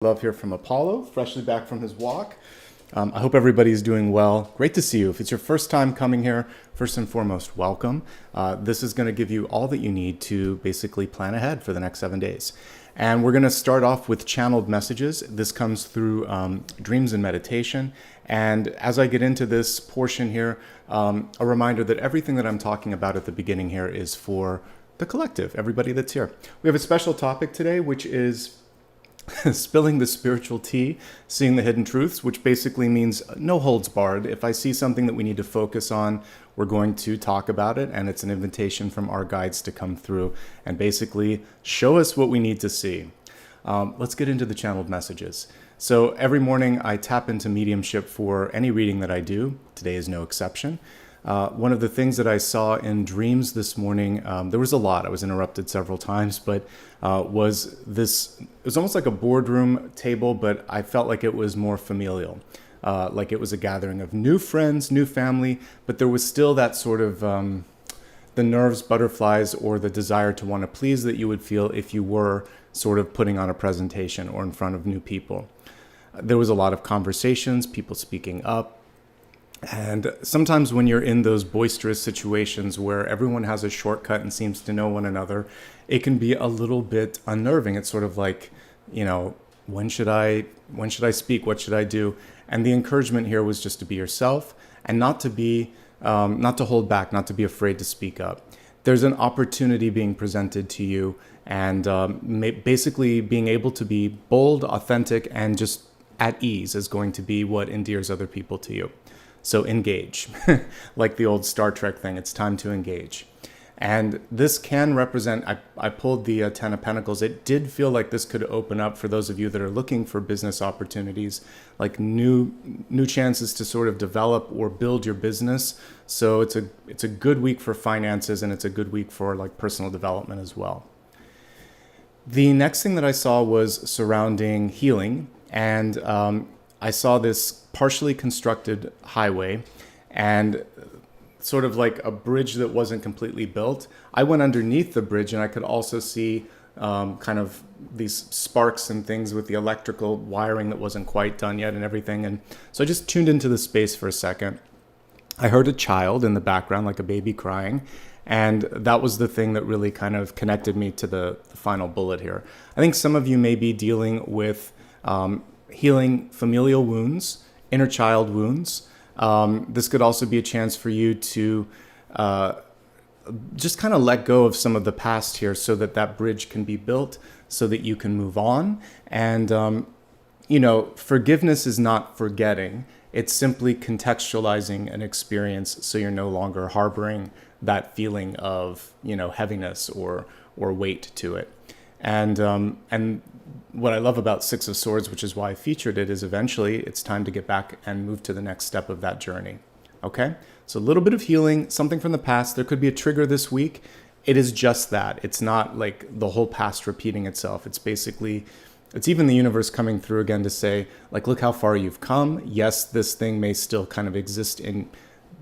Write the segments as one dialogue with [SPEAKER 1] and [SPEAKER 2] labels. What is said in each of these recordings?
[SPEAKER 1] Love here from Apollo, freshly back from his walk. I hope everybody's doing well. Great to see you. If it's your first time coming here, first and foremost, welcome. This is going to give you all that you need to basically plan ahead for the next 7 days. And we're going to start off with channeled messages. This comes through dreams and meditation. And as I get into this portion here, a reminder that everything that I'm talking about at the beginning here is for the collective, everybody that's here. We have a special topic today, which is spilling the spiritual tea, seeing the hidden truths, which basically means no holds barred. If I see something that we need to focus on, we're going to talk about it, and it's an invitation from our guides to come through and basically show us what we need to see. Let's get into the channeled messages. So every morning I tap into mediumship for any reading that I do. Today is no exception. One of the things that I saw in dreams this morning, there was a lot. I was interrupted several times, but it was almost like a boardroom table, but I felt like it was more familial. Like it was a gathering of new friends, new family, but there was still that sort of the nerves, butterflies, or the desire to want to please that you would feel if you were sort of putting on a presentation or in front of new people. There was a lot of conversations, people speaking up. And sometimes when you're in those boisterous situations where everyone has a shortcut and seems to know one another, it can be a little bit unnerving. It's sort of like, when should I speak? What should I do? And the encouragement here was just to be yourself and not to hold back, not to be afraid to speak up. There's an opportunity being presented to you, and basically being able to be bold, authentic, and just at ease is going to be what endears other people to you. So engage, like the old Star Trek thing, it's time to engage. And this can represent, I pulled the 10 of Pentacles. It did feel like this could open up for those of you that are looking for business opportunities, like new chances to sort of develop or build your business. So it's a good week for finances, and it's a good week for like personal development as well. The next thing that I saw was surrounding healing, and I saw this partially constructed highway and sort of like a bridge that wasn't completely built. I went underneath the bridge, and I could also see kind of these sparks and things with the electrical wiring that wasn't quite done yet and everything. And so I just tuned into the space for a second. I heard a child in the background, like a baby crying. And that was the thing that really kind of connected me to the final bullet here. I think some of you may be dealing with healing familial wounds, inner child wounds. This could also be a chance for you to just kind of let go of some of the past here so that that bridge can be built so that you can move on. And, forgiveness is not forgetting. It's simply contextualizing an experience so you're no longer harboring that feeling of, heaviness or weight to it. And what I love about Six of Swords, which is why I featured it, is eventually it's time to get back and move to the next step of that journey. Okay? So a little bit of healing, something from the past. There could be a trigger this week. It is just that. It's not like the whole past repeating itself. It's even the universe coming through again to say, like, look how far you've come. Yes, this thing may still kind of exist in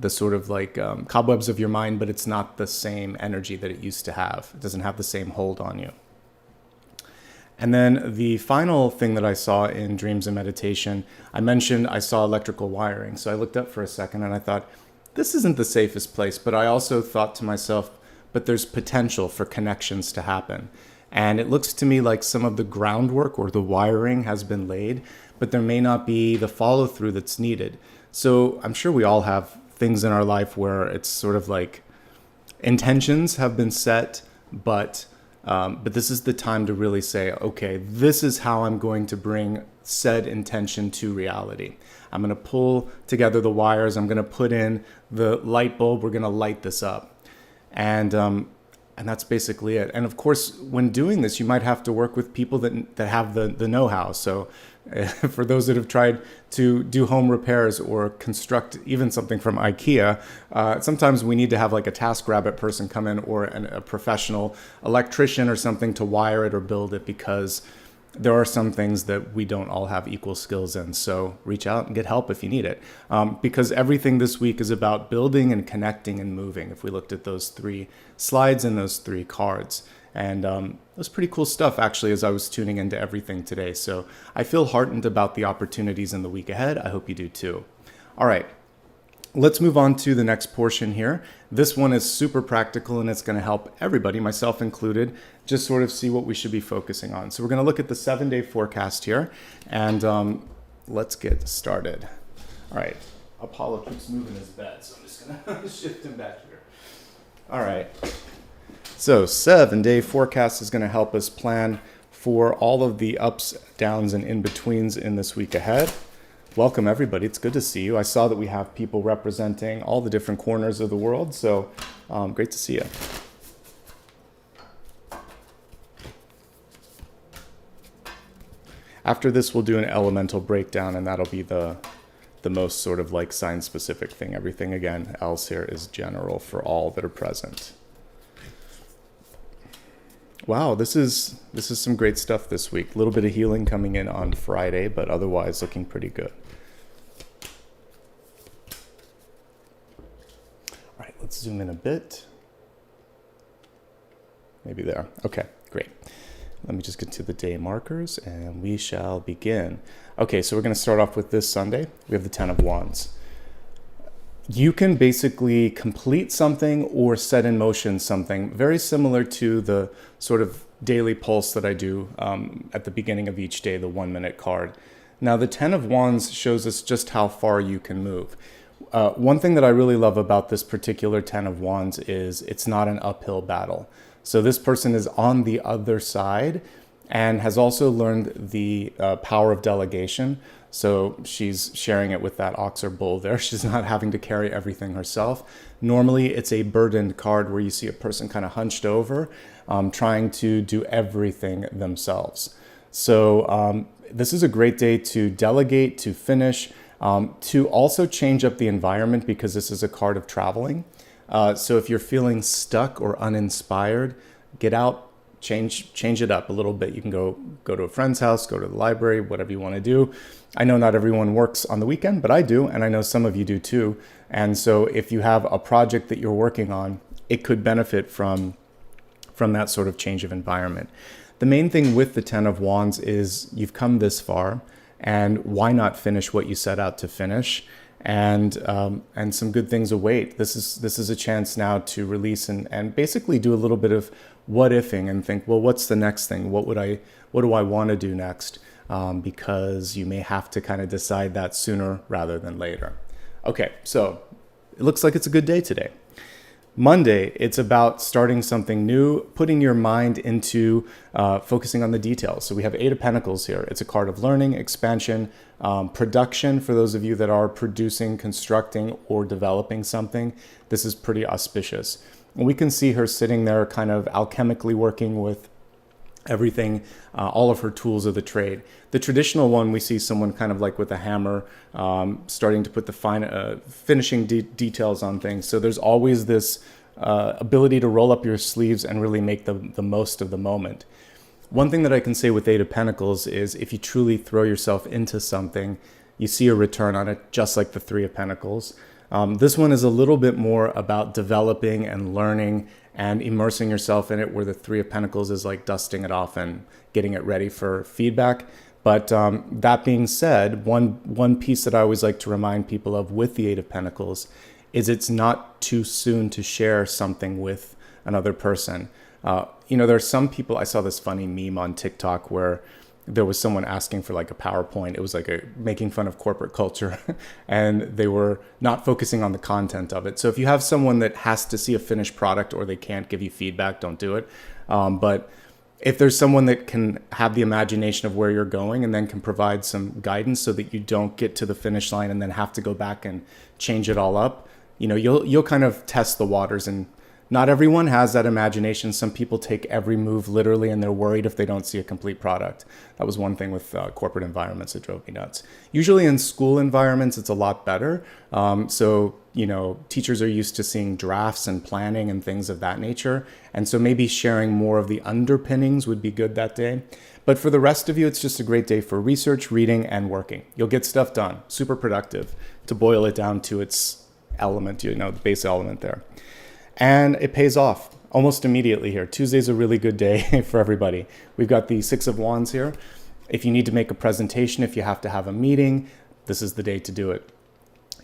[SPEAKER 1] the sort of like cobwebs of your mind, but it's not the same energy that it used to have. It doesn't have the same hold on you. And then the final thing that I saw in dreams and meditation, I mentioned I saw electrical wiring. So I looked up for a second and I thought, this isn't the safest place. But I also thought to myself, but there's potential for connections to happen. And it looks to me like some of the groundwork or the wiring has been laid, but there may not be the follow through that's needed. So I'm sure we all have things in our life where it's sort of like intentions have been set, but this is the time to really say, okay, this is how I'm going to bring said intention to reality. I'm going to pull together the wires. I'm going to put in the light bulb. We're going to light this up. And that's basically it. And of course, when doing this, you might have to work with people that have the know-how. So for those that have tried to do home repairs or construct even something from IKEA, sometimes we need to have like a TaskRabbit person come in or a professional electrician or something to wire it or build it, because there are some things that we don't all have equal skills in. So reach out and get help if you need it. Because everything this week is about building and connecting and moving. If we looked at those 3 slides and those 3 cards. And it was pretty cool stuff, actually, as I was tuning into everything today. So I feel heartened about the opportunities in the week ahead. I hope you do too. All right. Let's move on to the next portion here. This one is super practical, and it's going to help everybody, myself included, just sort of see what we should be focusing on. So we're going to look at the 7-day forecast here, and let's get started. All right. Apollo keeps moving his bed, so I'm just going to shift him back here. All right. So 7-day forecast is going to help us plan for all of the ups, downs, and in-betweens in this week ahead. Welcome, everybody. It's good to see you. I saw that we have people representing all the different corners of the world, so great to see you. After this, we'll do an elemental breakdown, and that'll be the most sort of like sign-specific thing. Everything, again, else here is general for all that are present. Wow, this is some great stuff this week. A little bit of healing coming in on Friday, but otherwise looking pretty good. All right, let's zoom in a bit. Maybe there. Okay, great. Let me just get to the day markers and we shall begin. Okay, so we're going to start off with this Sunday. We have the 10 of Wands. You can basically complete something or set in motion something very similar to the sort of daily pulse that I do at the beginning of each day, the 1-minute card. Now, the 10 of Wands shows us just how far you can move. One thing that I really love about this particular 10 of Wands is it's not an uphill battle. So this person is on the other side and has also learned the power of delegation. So she's sharing it with that ox or bull there. She's not having to carry everything herself. Normally, it's a burdened card where you see a person kind of hunched over, trying to do everything themselves. So this is a great day to delegate, to finish, to also change up the environment because this is a card of traveling. So if you're feeling stuck or uninspired, get out. Change it up a little bit. You can go to a friend's house, go to the library, whatever you want to do. I know not everyone works on the weekend, but I do, and I know some of you do too. And so if you have a project that you're working on, it could benefit from that sort of change of environment. The main thing with the 10 of Wands is you've come this far, and why not finish what you set out to finish? And some good things await. This is a chance now to release and basically do a little bit of what ifing and think, well, what's the next thing? What do I want to do next? Because you may have to kind of decide that sooner rather than later. Okay, so it looks like it's a good day today. Monday, it's about starting something new, putting your mind into focusing on the details. So we have 8 of Pentacles here. It's a card of learning, expansion, production. For those of you that are producing, constructing, or developing something, this is pretty auspicious. And we can see her sitting there kind of alchemically working with everything, all of her tools of the trade. The traditional one, we see someone kind of like with a hammer, starting to put the finishing details on things. So there's always this ability to roll up your sleeves and really make the most of the moment. One thing that I can say with 8 of Pentacles is if you truly throw yourself into something, you see a return on it, just like the 3 of Pentacles. This one is a little bit more about developing and learning and immersing yourself in it, where the 3 of Pentacles is like dusting it off and getting it ready for feedback. But that being said, one piece that I always like to remind people of with the 8 of Pentacles is it's not too soon to share something with another person. There are some people, I saw this funny meme on TikTok where there was someone asking for like a PowerPoint. It was like making fun of corporate culture and they were not focusing on the content of it. So if you have someone that has to see a finished product or they can't give you feedback, don't do it. But if there's someone that can have the imagination of where you're going and then can provide some guidance so that you don't get to the finish line and then have to go back and change it all up, you'll kind of test the waters. And not everyone has that imagination. Some people take every move literally and they're worried if they don't see a complete product. That was one thing with corporate environments that drove me nuts. Usually in school environments, it's a lot better. Teachers are used to seeing drafts and planning and things of that nature. And so maybe sharing more of the underpinnings would be good that day. But for the rest of you, it's just a great day for research, reading, and working. You'll get stuff done. Super productive, to boil it down to its element, the base element there. And it pays off. almost immediately here. Tuesday's a really good day for everybody. We've got the Six of Wands here. If you need to make a presentation, if you have to have a meeting, this is the day to do it.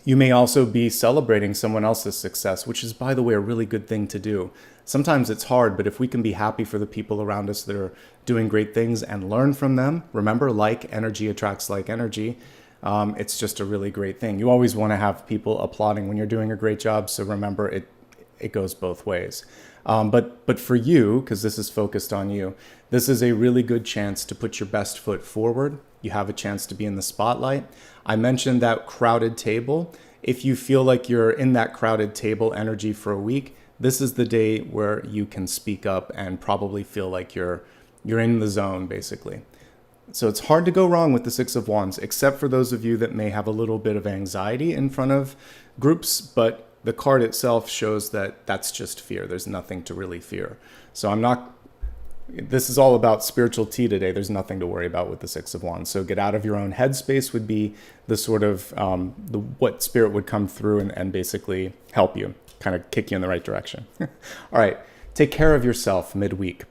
[SPEAKER 1] You may also be celebrating someone else's success, which is, by the way, a really good thing to do. Sometimes it's hard, but if we can be happy for the people around us that are doing great things and learn from them, remember, like energy attracts like energy, it's just a really great thing. You always want to have people applauding when you're doing a great job, so remember, it goes both ways. But for you, because this is focused on you, this is a really good chance to put your best foot forward. You have a chance to be in the spotlight. I mentioned that crowded table. If you feel like you're in that crowded table energy for a week, this is the day where you can speak up and probably feel like you're in the zone, basically. So it's hard to go wrong with the Six of Wands, except for those of you that may have a little bit of anxiety in front of groups, but the card itself shows that that's just fear. There's nothing to really fear. So this is all about spiritual tea today. There's nothing to worry about with the Six of Wands. So get out of your own headspace would be the sort of, what spirit would come through and basically help you, kind of kick you in the right direction. All right, take care of yourself midweek.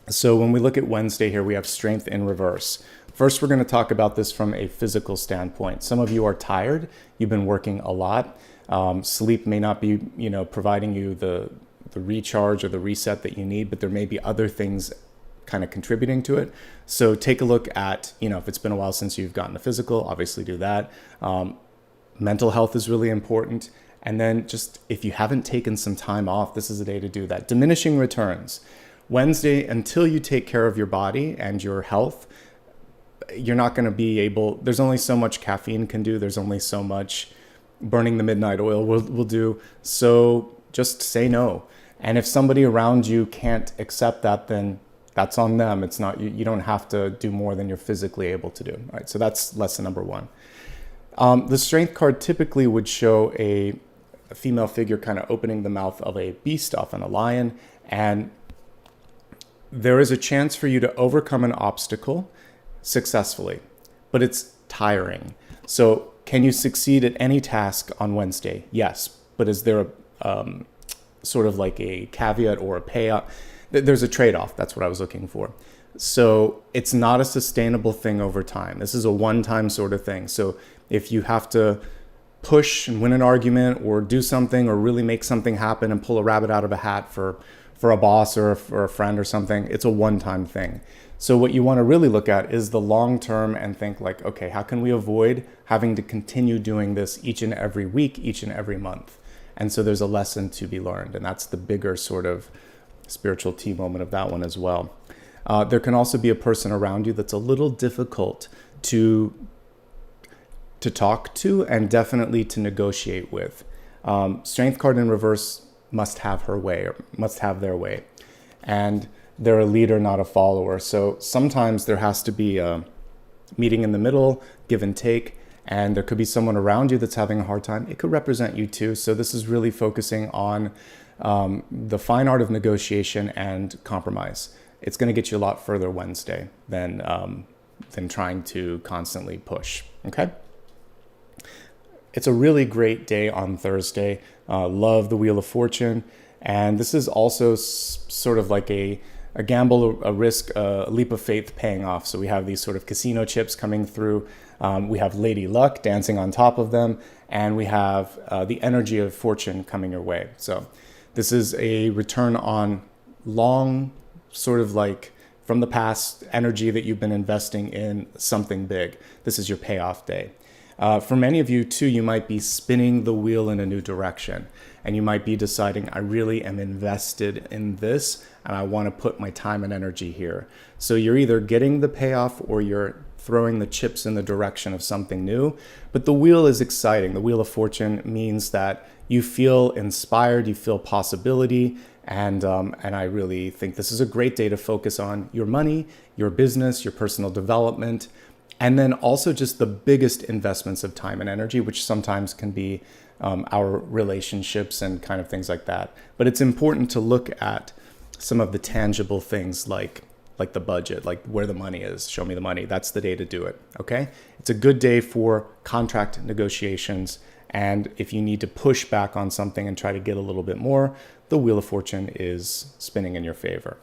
[SPEAKER 1] So when we look at Wednesday here, we have strength in reverse. First, we're going to talk about this from a physical standpoint. Some of you are tired. You've been working a lot. Sleep may not be, providing you the recharge or the reset that you need, but there may be other things kind of contributing to it. So take a look at, if it's been a while since you've gotten a physical, obviously do that. Mental health is really important. And then just if you haven't taken some time off, this is a day to do that. Diminishing returns. Wednesday, until you take care of your body and your health, you're not going to be able, there's only so much caffeine can do. There's only so much burning the midnight oil will do. So just say no. And if somebody around you can't accept that, then that's on them. It's not, you don't have to do more than you're physically able to do. All right, so that's lesson number one. The strength card typically would show a female figure kind of opening the mouth of a beast, often a lion, and there is a chance for you to overcome an obstacle successfully, but it's tiring. So can you succeed at any task on Wednesday? Yes, but is there a sort of like a caveat or a payout? There's a trade-off. That's what I was looking for. So it's not a sustainable thing over time. This is a one-time sort of thing. So if you have to push and win an argument or do something or really make something happen and pull a rabbit out of a hat for a boss or for a friend or something, it's a one-time thing. So what you want to really look at is the long term and think like, okay, how can we avoid having to continue doing this each and every week, each and every month? And so there's a lesson to be learned. And that's the bigger sort of spiritual tea moment of that one as well. There can also be a person around you that's a little difficult to talk to and definitely to negotiate with. Strength card in reverse must have her way or must have their way. And they're a leader, not a follower. So sometimes there has to be a meeting in the middle, give and take, and there could be someone around you that's having a hard time. It could represent you too. So this is really focusing on the fine art of negotiation and compromise. It's going to get you a lot further Wednesday than trying to constantly push. Okay? It's a really great day on Thursday. Love the Wheel of Fortune. And this is also sort of like a gamble, a risk, a leap of faith paying off. So we have these sort of casino chips coming through. We have Lady Luck dancing on top of them. And we have the energy of fortune coming your way. So this is a return on long, sort of like from the past energy that you've been investing in something big. This is your payoff day. For many of you too, you might be spinning the wheel in a new direction and you might be deciding, I really am invested in this and I want to put my time and energy here. So you're either getting the payoff or you're throwing the chips in the direction of something new. But the wheel is exciting. The Wheel of Fortune means that you feel inspired, you feel possibility, and I really think this is a great day to focus on your money, your business, your personal development, and then also just the biggest investments of time and energy, which sometimes can be our relationships and kind of things like that. But it's important to look at some of the tangible things like the budget, like where the money is. Show me the money. That's the day to do it. Okay? It's a good day for contract negotiations. And if you need to push back on something and try to get a little bit more, the Wheel of Fortune is spinning in your favor.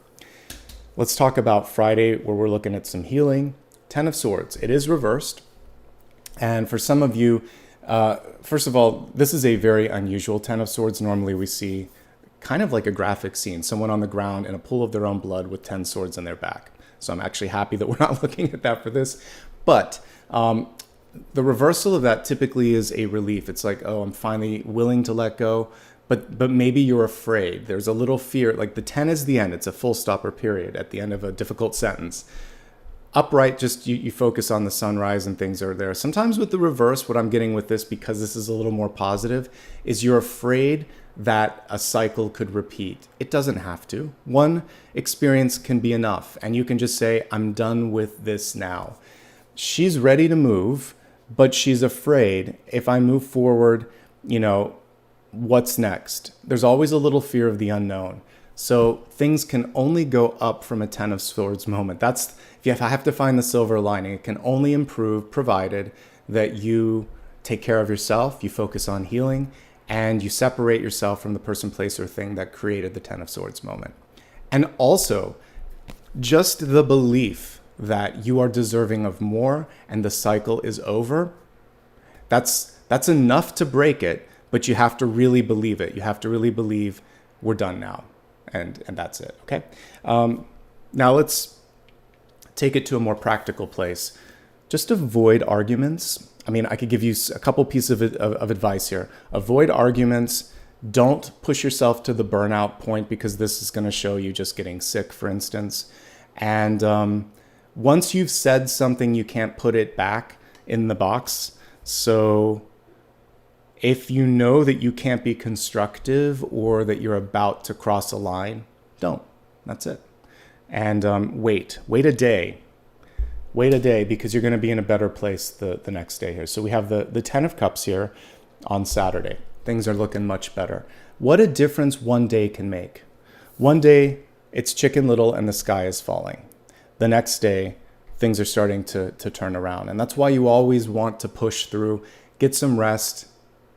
[SPEAKER 1] Let's talk about Friday, where we're looking at some healing. 10 of Swords. It is reversed. And for some of you, first of all, this is a very unusual 10 of Swords. Normally we see kind of like a graphic scene, someone on the ground in a pool of their own blood with 10 swords in their back. So I'm actually happy that we're not looking at that for this. But the reversal of that typically is a relief. It's like, oh, I'm finally willing to let go. But maybe you're afraid. There's a little fear. Like the 10 is the end. It's a full stop or period at the end of a difficult sentence. Upright, just you focus on the sunrise and things are there. Sometimes with the reverse, what I'm getting with this, because this is a little more positive, is you're afraid that a cycle could repeat. It doesn't have to. One experience can be enough, and you can just say, I'm done with this now. She's ready to move, but she's afraid if I move forward, what's next? There's always a little fear of the unknown. So things can only go up from a 10 of Swords moment. That's, if I have to find the silver lining, it can only improve provided that you take care of yourself, you focus on healing, and you separate yourself from the person, place, or thing that created the 10 of Swords moment. And also, just the belief that you are deserving of more and the cycle is over, that's enough to break it, but you have to really believe it. You have to really believe we're done now, and that's it, okay? Now let's take it to a more practical place. Just avoid arguments. I mean, I could give you a couple pieces of advice here. Avoid arguments. Don't push yourself to the burnout point, because this is going to show you just getting sick, for instance. And once you've said something, you can't put it back in the box. So if you know that you can't be constructive or that you're about to cross a line, don't. That's it. And wait a day. Wait a day, because you're going to be in a better place the next day here. So we have the 10 of Cups here on Saturday. Things are looking much better. What a difference one day can make. One day, it's Chicken Little and the sky is falling. The next day, things are starting to turn around. And that's why you always want to push through, get some rest,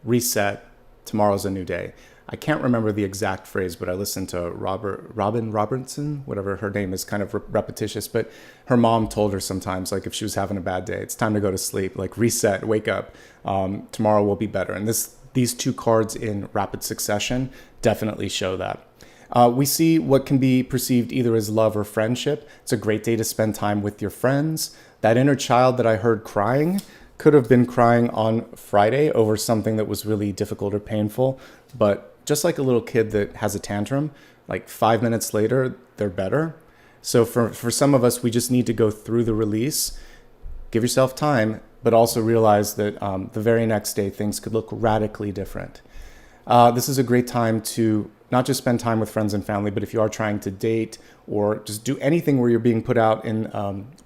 [SPEAKER 1] reset. Tomorrow's a new day. I can't remember the exact phrase, but I listened to Robin Robertson, whatever her name is, kind of repetitious, but her mom told her sometimes, like if she was having a bad day, it's time to go to sleep, like reset, wake up, tomorrow will be better. And these two cards in rapid succession definitely show that. We see what can be perceived either as love or friendship. It's a great day to spend time with your friends. That inner child that I heard crying could have been crying on Friday over something that was really difficult or painful, but just like a little kid that has a tantrum, like 5 minutes later, they're better. So for some of us, we just need to go through the release, give yourself time, but also realize that the very next day, things could look radically different. This is a great time to not just spend time with friends and family, but if you are trying to date or just do anything where you're being put out in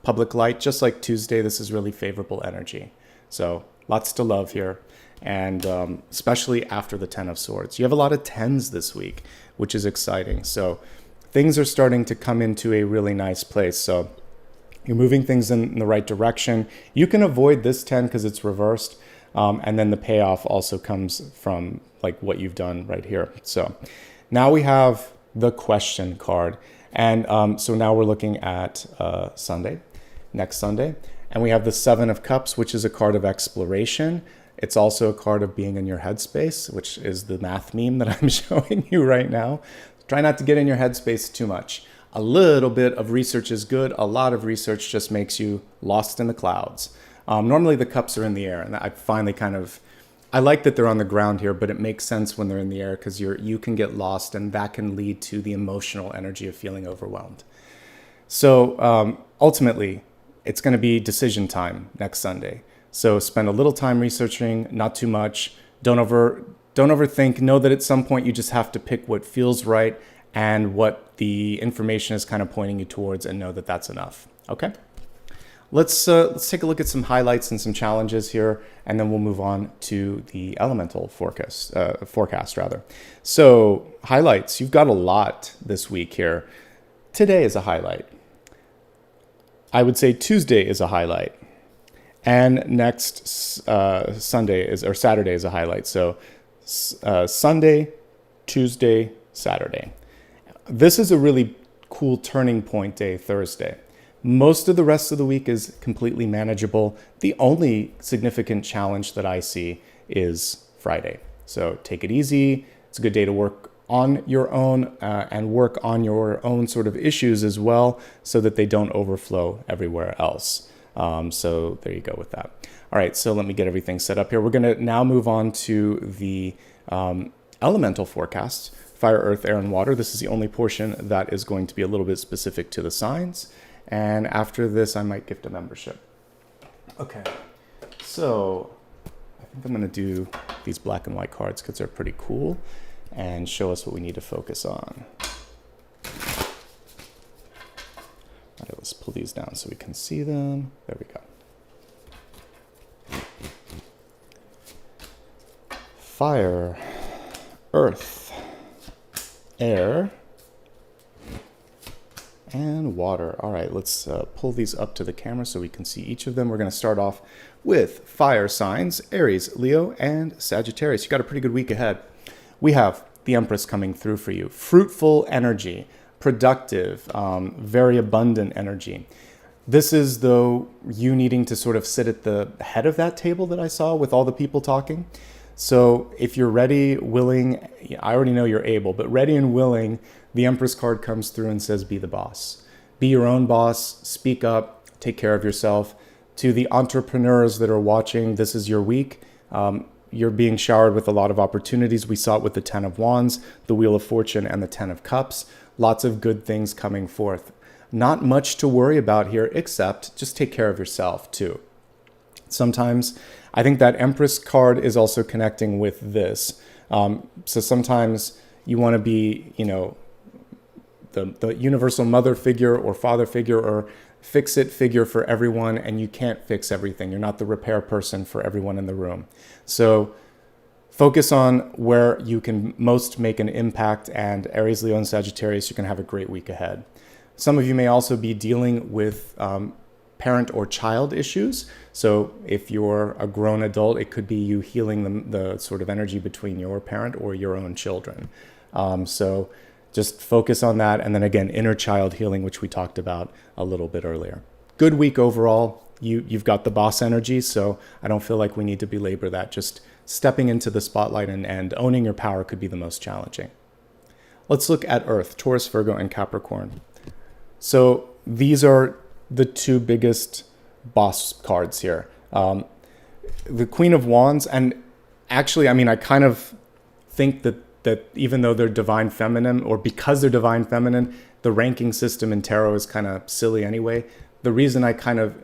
[SPEAKER 1] public light, just like Tuesday, this is really favorable energy. So lots to love here. And especially after the 10 of Swords. You have a lot of 10s this week, which is exciting. So things are starting to come into a really nice place. So you're moving things in the right direction. You can avoid this 10 because it's reversed. And then the payoff also comes from like what you've done right here. So now we have the question card. And so now we're looking at next Sunday. And we have the 7 of Cups, which is a card of exploration. It's also a card of being in your headspace, which is the math meme that I'm showing you right now. Try not to get in your headspace too much. A little bit of research is good. A lot of research just makes you lost in the clouds. Normally the cups are in the air, and I finally I like that they're on the ground here, but it makes sense when they're in the air because you can get lost, and that can lead to the emotional energy of feeling overwhelmed. So ultimately, it's going to be decision time next Sunday. So spend a little time researching, not too much. Don't overthink. Know that at some point you just have to pick what feels right and what the information is kind of pointing you towards, and know that that's enough. Okay? Let's take a look at some highlights and some challenges here, and then we'll move on to the elemental forecast rather. So highlights, you've got a lot this week here. Today is a highlight. I would say Tuesday is a highlight. And next Saturday is a highlight. So Sunday, Tuesday, Saturday. This is a really cool turning point day, Thursday. Most of the rest of the week is completely manageable. The only significant challenge that I see is Friday. So take it easy. It's a good day to work on your own and work on your own sort of issues as well so that they don't overflow everywhere else. So there you go with that. All right, so let me get everything set up here. We're going to now move on to the elemental forecast, fire, earth, air, and water. This is the only portion that is going to be a little bit specific to the signs. And after this, I might gift a membership. Okay, so I think I'm going to do these black and white cards because they're pretty cool and show us what we need to focus on. All right, let's pull these down so we can see them. There we go. Fire, earth, air, and water. All right, let's pull these up to the camera so we can see each of them. We're going to start off with fire signs, Aries, Leo, and Sagittarius. You got a pretty good week ahead. We have the Empress coming through for you. Fruitful energy, productive, very abundant energy. This is, though, you needing to sort of sit at the head of that table that I saw with all the people talking. So if you're ready, willing, I already know you're able, but ready and willing, the Empress card comes through and says, be the boss. Be your own boss, speak up, take care of yourself. To the entrepreneurs that are watching, this is your week. You're being showered with a lot of opportunities. We saw it with the 10 of Wands, the Wheel of Fortune, and the 10 of Cups. Lots of good things coming forth. Not much to worry about here, except just take care of yourself too. Sometimes, I think that Empress card is also connecting with this. So sometimes you want to be, the universal mother figure or father figure or fix-it figure for everyone, and you can't fix everything. You're not the repair person for everyone in the room. So focus on where you can most make an impact, and Aries, Leo, and Sagittarius, you're going to have a great week ahead. Some of you may also be dealing with parent or child issues. So if you're a grown adult, it could be you healing the sort of energy between your parent or your own children. So just focus on that. And then again, inner child healing, which we talked about a little bit earlier. Good week overall. You've got the boss energy, so I don't feel like we need to belabor that. Just stepping into the spotlight and owning your power could be the most challenging. Let's look at Earth, Taurus, Virgo, and Capricorn. So these are the two biggest boss cards here. The Queen of Wands, and actually, I kind of think that even though they're divine feminine, or because they're divine feminine, the ranking system in tarot is kind of silly anyway. The reason I kind of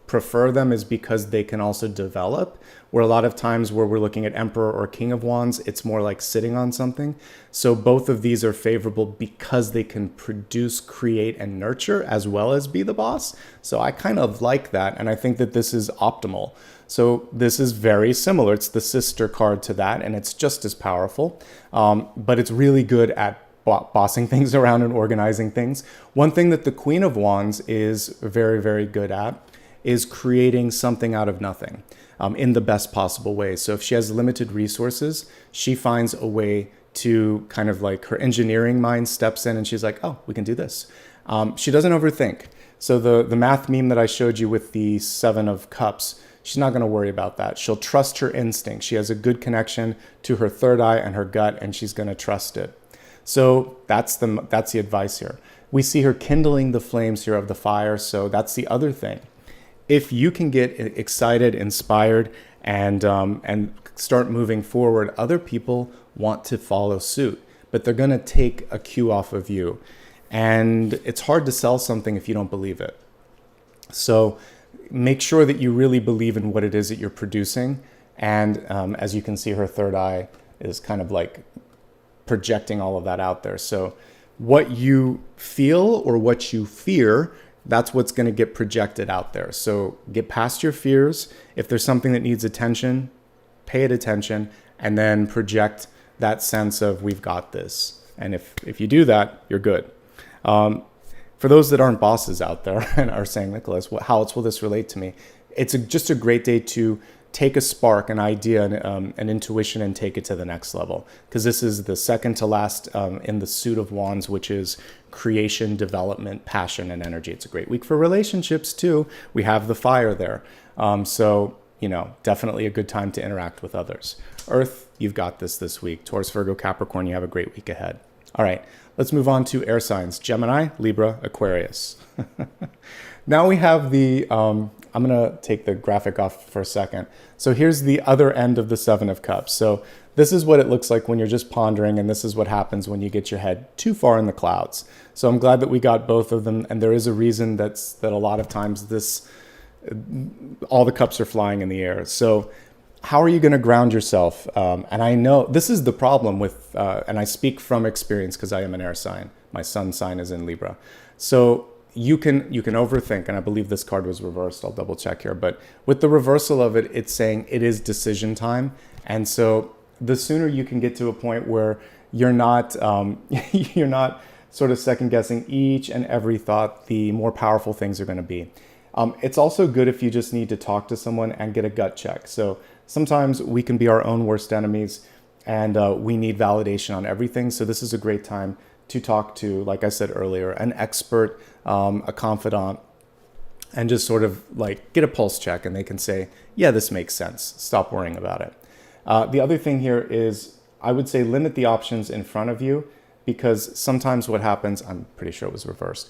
[SPEAKER 1] prefer them is because they can also develop, where a lot of times where we're looking at Emperor or King of Wands, it's more like sitting on something. So both of these are favorable because they can produce, create, and nurture as well as be the boss. So I kind of like that, and I think that this is optimal. So this is very similar. It's the sister card to that, and it's just as powerful, but it's really good at bossing things around and organizing things. One thing that the Queen of Wands is very, very good at is creating something out of nothing in the best possible way. So if she has limited resources, she finds a way to kind of like her engineering mind steps in and she's like, oh, we can do this. She doesn't overthink. So the math meme that I showed you with the 7 of Cups, she's not going to worry about that. She'll trust her instinct. She has a good connection to her third eye and her gut, and she's going to trust it. So that's the advice here. We see her kindling the flames here of the fire. So that's the other thing. If you can get excited, inspired, and start moving forward, other people want to follow suit, but they're going to take a cue off of you. And it's hard to sell something if you don't believe it. So make sure that you really believe in what it is that you're producing. And as you can see, her third eye is kind of like projecting all of that out there. So what you feel or what you fear, that's what's going to get projected out there. So get past your fears. If there's something that needs attention, pay it attention, and then project that sense of we've got this. And if you do that, you're good. For those that aren't bosses out there and are saying, Nicholas, how else will this relate to me? It's just a great day to take a spark, an idea, an intuition, and take it to the next level. Because this is the second to last in the suit of wands, which is creation, development, passion, and energy. It's a great week for relationships too. We have the fire there. So, definitely a good time to interact with others. Earth, you've got this week. Taurus, Virgo, Capricorn, you have a great week ahead. All right, let's move on to air signs. Gemini, Libra, Aquarius. Now we have the, I'm going to take the graphic off for a second. So here's the other end of the Seven of Cups. So this is what it looks like when you're just pondering, and this is what happens when you get your head too far in the clouds. So I'm glad that we got both of them, and there is a reason that a lot of times all the cups are flying in the air. So how are you going to ground yourself? And I know this is the problem with, and I speak from experience because I am an air sign. My sun sign is in Libra. So you can overthink, and I believe this card was reversed. I'll double check here. But with the reversal of it, it's saying it is decision time. And so the sooner you can get to a point where you're not, you're not sort of second guessing each and every thought, the more powerful things are going to be. It's also good if you just need to talk to someone and get a gut check. So sometimes we can be our own worst enemies, and we need validation on everything. So this is a great time to talk to, like I said earlier, an expert, a confidant, and just sort of like get a pulse check, and they can say, yeah, this makes sense. Stop worrying about it. The other thing here is I would say limit the options in front of you, because sometimes what happens, I'm pretty sure it was reversed,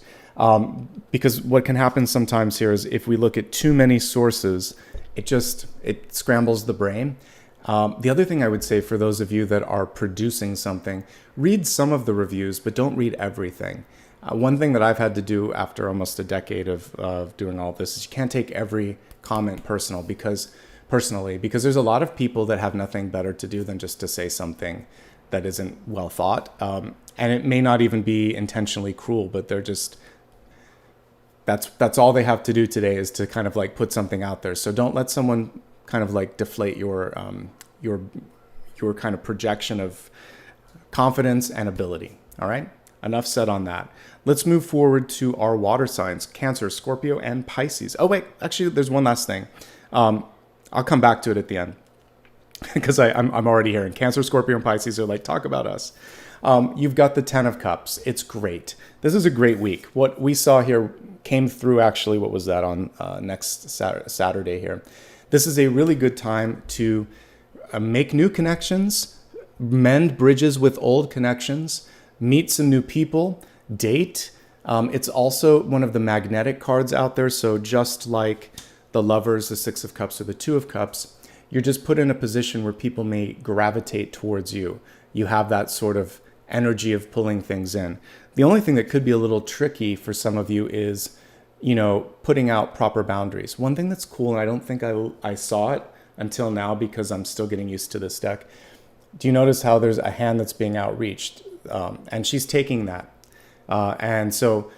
[SPEAKER 1] because what can happen sometimes here is if we look at too many sources, it scrambles the brain. The other thing I would say for those of you that are producing something, read some of the reviews, but don't read everything. One thing that I've had to do after almost a decade of doing all this is you can't take every comment personally, because there's a lot of people that have nothing better to do than just to say something that isn't well thought. And it may not even be intentionally cruel, but they're just, that's all they have to do today is to kind of like put something out there. So don't let someone kind of like deflate your kind of projection of confidence and ability. All right, enough said on that. Let's move forward to our water signs: Cancer, Scorpio, and Pisces. Oh wait, actually there's one last thing. I'll come back to it at the end, because I'm already hearing Cancer, Scorpio, and Pisces are like, talk about us. You've got the Ten of Cups. It's great. This is a great week. What we saw here came through actually, what was that on next Saturday here. This is a really good time to make new connections, mend bridges with old connections, meet some new people, date. It's also one of the magnetic cards out there. So just like the Lovers, the Six of Cups, or the Two of Cups, you're just put in a position where people may gravitate towards you. You have that sort of energy of pulling things in. The only thing that could be a little tricky for some of you is, putting out proper boundaries. One thing that's cool, and I don't think I saw it until now because I'm still getting used to this deck. Do you notice how there's a hand that's being outreached? And she's taking that. And so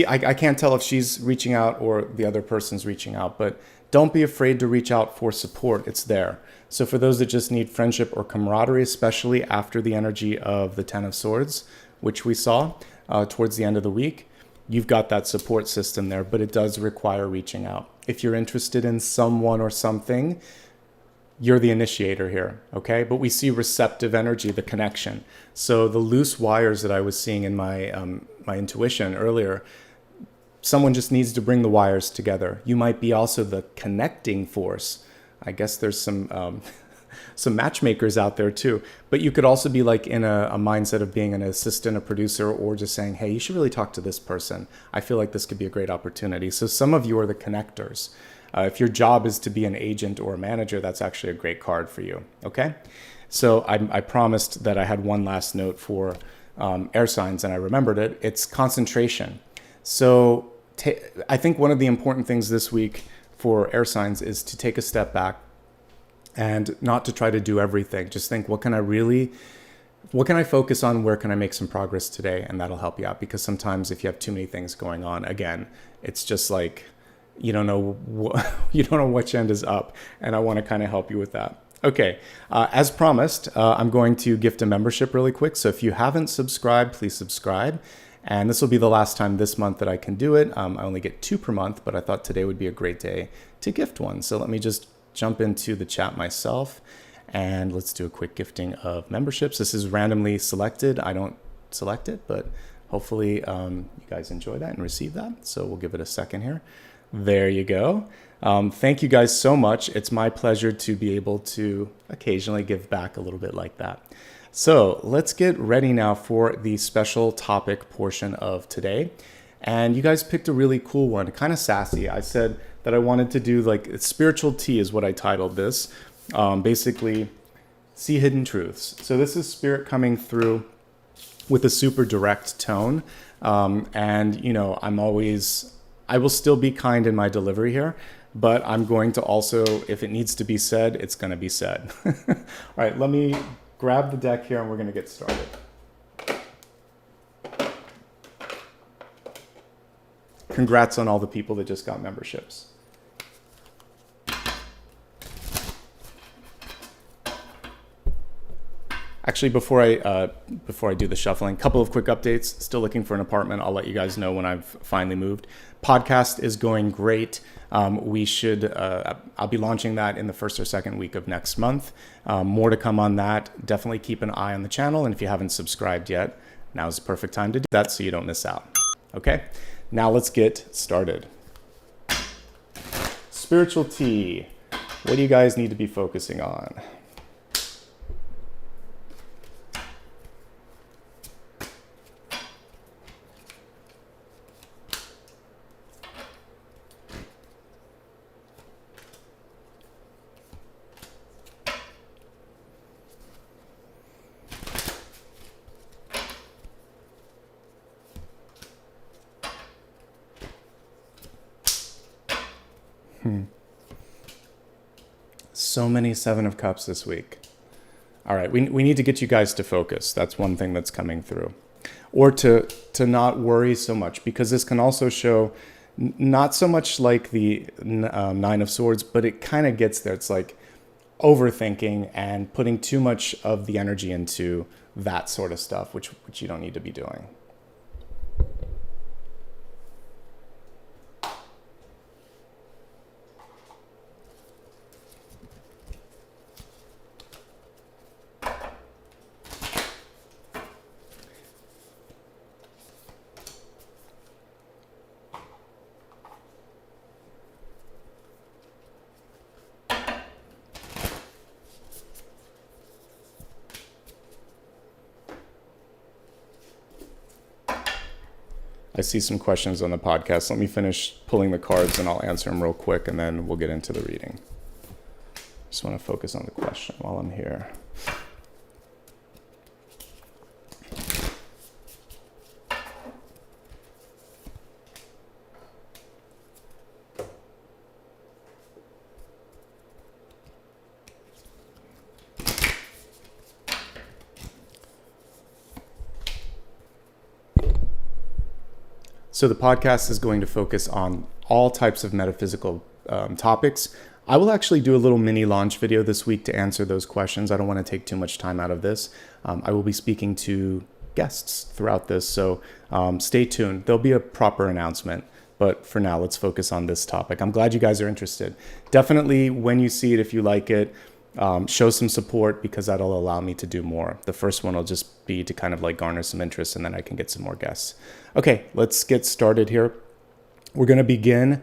[SPEAKER 1] I can't tell if she's reaching out or the other person's reaching out, but don't be afraid to reach out for support. It's there. So for those that just need friendship or camaraderie, especially after the energy of the Ten of Swords, which we saw towards the end of the week, you've got that support system there, but it does require reaching out. If you're interested in someone or something, you're the initiator here, okay? But we see receptive energy, the connection. So the loose wires that I was seeing in my my intuition earlier, someone just needs to bring the wires together. You might be also the connecting force. I guess there's some matchmakers out there too. But you could also be like in a mindset of being an assistant, a producer, or just saying, hey, you should really talk to this person. I feel like this could be a great opportunity. So some of you are the connectors. If your job is to be an agent or a manager, that's actually a great card for you, okay? So I promised that I had one last note for air signs, and I remembered it. It's concentration. So I think one of the important things this week for air signs is to take a step back and not to try to do everything. Just think, what can I focus on? Where can I make some progress today? And that'll help you out, because sometimes if you have too many things going on, again, it's just like, you don't know which end is up, and I want to kind of help you with that. Okay, as promised, I'm going to gift a membership really quick. So if you haven't subscribed, please subscribe. And this will be the last time this month that I can do it. I only get 2 per month, but I thought today would be a great day to gift one. So let me just jump into the chat myself, and let's do a quick gifting of memberships. This is randomly selected. I don't select it, but hopefully you guys enjoy that and receive that. So we'll give it a second here. There you go. Thank you guys so much. It's my pleasure to be able to occasionally give back a little bit like that. So let's get ready now for the special topic portion of today. And you guys picked a really cool one, kind of sassy. I said that I wanted to do like spiritual tea is what I titled this. Basically, see hidden truths. So this is spirit coming through with a super direct tone. And, you know, I will still be kind in my delivery here, but I'm going to also, if it needs to be said, it's going to be said. All right, let me grab the deck here and we're going to get started. Congrats on all the people that just got memberships. Actually, before I do the shuffling, a couple of quick updates. Still looking for an apartment. I'll let you guys know when I've finally moved. Podcast is going great. I'll be launching that in the first or second week of next month. More to come on that. Definitely keep an eye on the channel. And if you haven't subscribed yet, now's the perfect time to do that so you don't miss out. Okay, now let's get started. Spiritual tea. What do you guys need to be focusing on? So many Seven of Cups this week. All right, we need to get you guys to focus. That's one thing that's coming through. Or to not worry so much, because this can also show not so much like the Nine of Swords, but it kind of gets there. It's like overthinking and putting too much of the energy into that sort of stuff, which you don't need to be doing. I see some questions on the podcast. Let me finish pulling the cards and I'll answer them real quick and then we'll get into the reading. Just want to focus on the question while I'm here. So the podcast is going to focus on all types of metaphysical topics. I will actually do a little mini launch video this week to answer those questions. I don't want to take too much time out of this. I will be speaking to guests throughout this, so stay tuned. There'll be a proper announcement, but for now, let's focus on this topic. I'm glad you guys are interested. Definitely, when you see it, if you like it, show some support because that'll allow me to do more. The first one will just be to kind of like garner some interest and then I can get some more guests. Okay, let's get started here. We're going to begin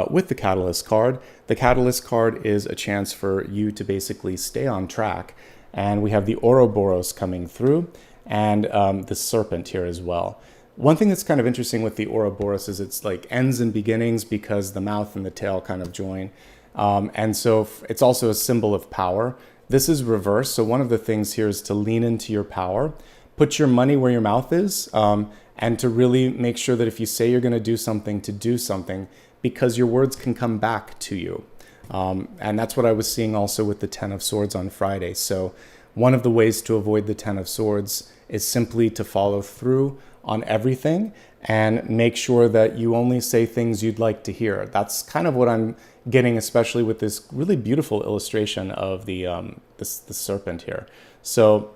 [SPEAKER 1] with the Catalyst card. The Catalyst card is a chance for you to basically stay on track. And we have the Ouroboros coming through and the Serpent here as well. One thing that's kind of interesting with the Ouroboros is it's like ends and beginnings because the mouth and the tail kind of join. And so it's also a symbol of power. This is reverse. So one of the things here is to lean into your power, put your money where your mouth is, and to really make sure that if you say you're going to do something, because your words can come back to you. And that's what I was seeing also with the Ten of Swords on Friday. So one of the ways to avoid the Ten of Swords is simply to follow through on everything and make sure that you only say things you'd like to hear. That's kind of what I'm getting, especially with this really beautiful illustration of the serpent here. So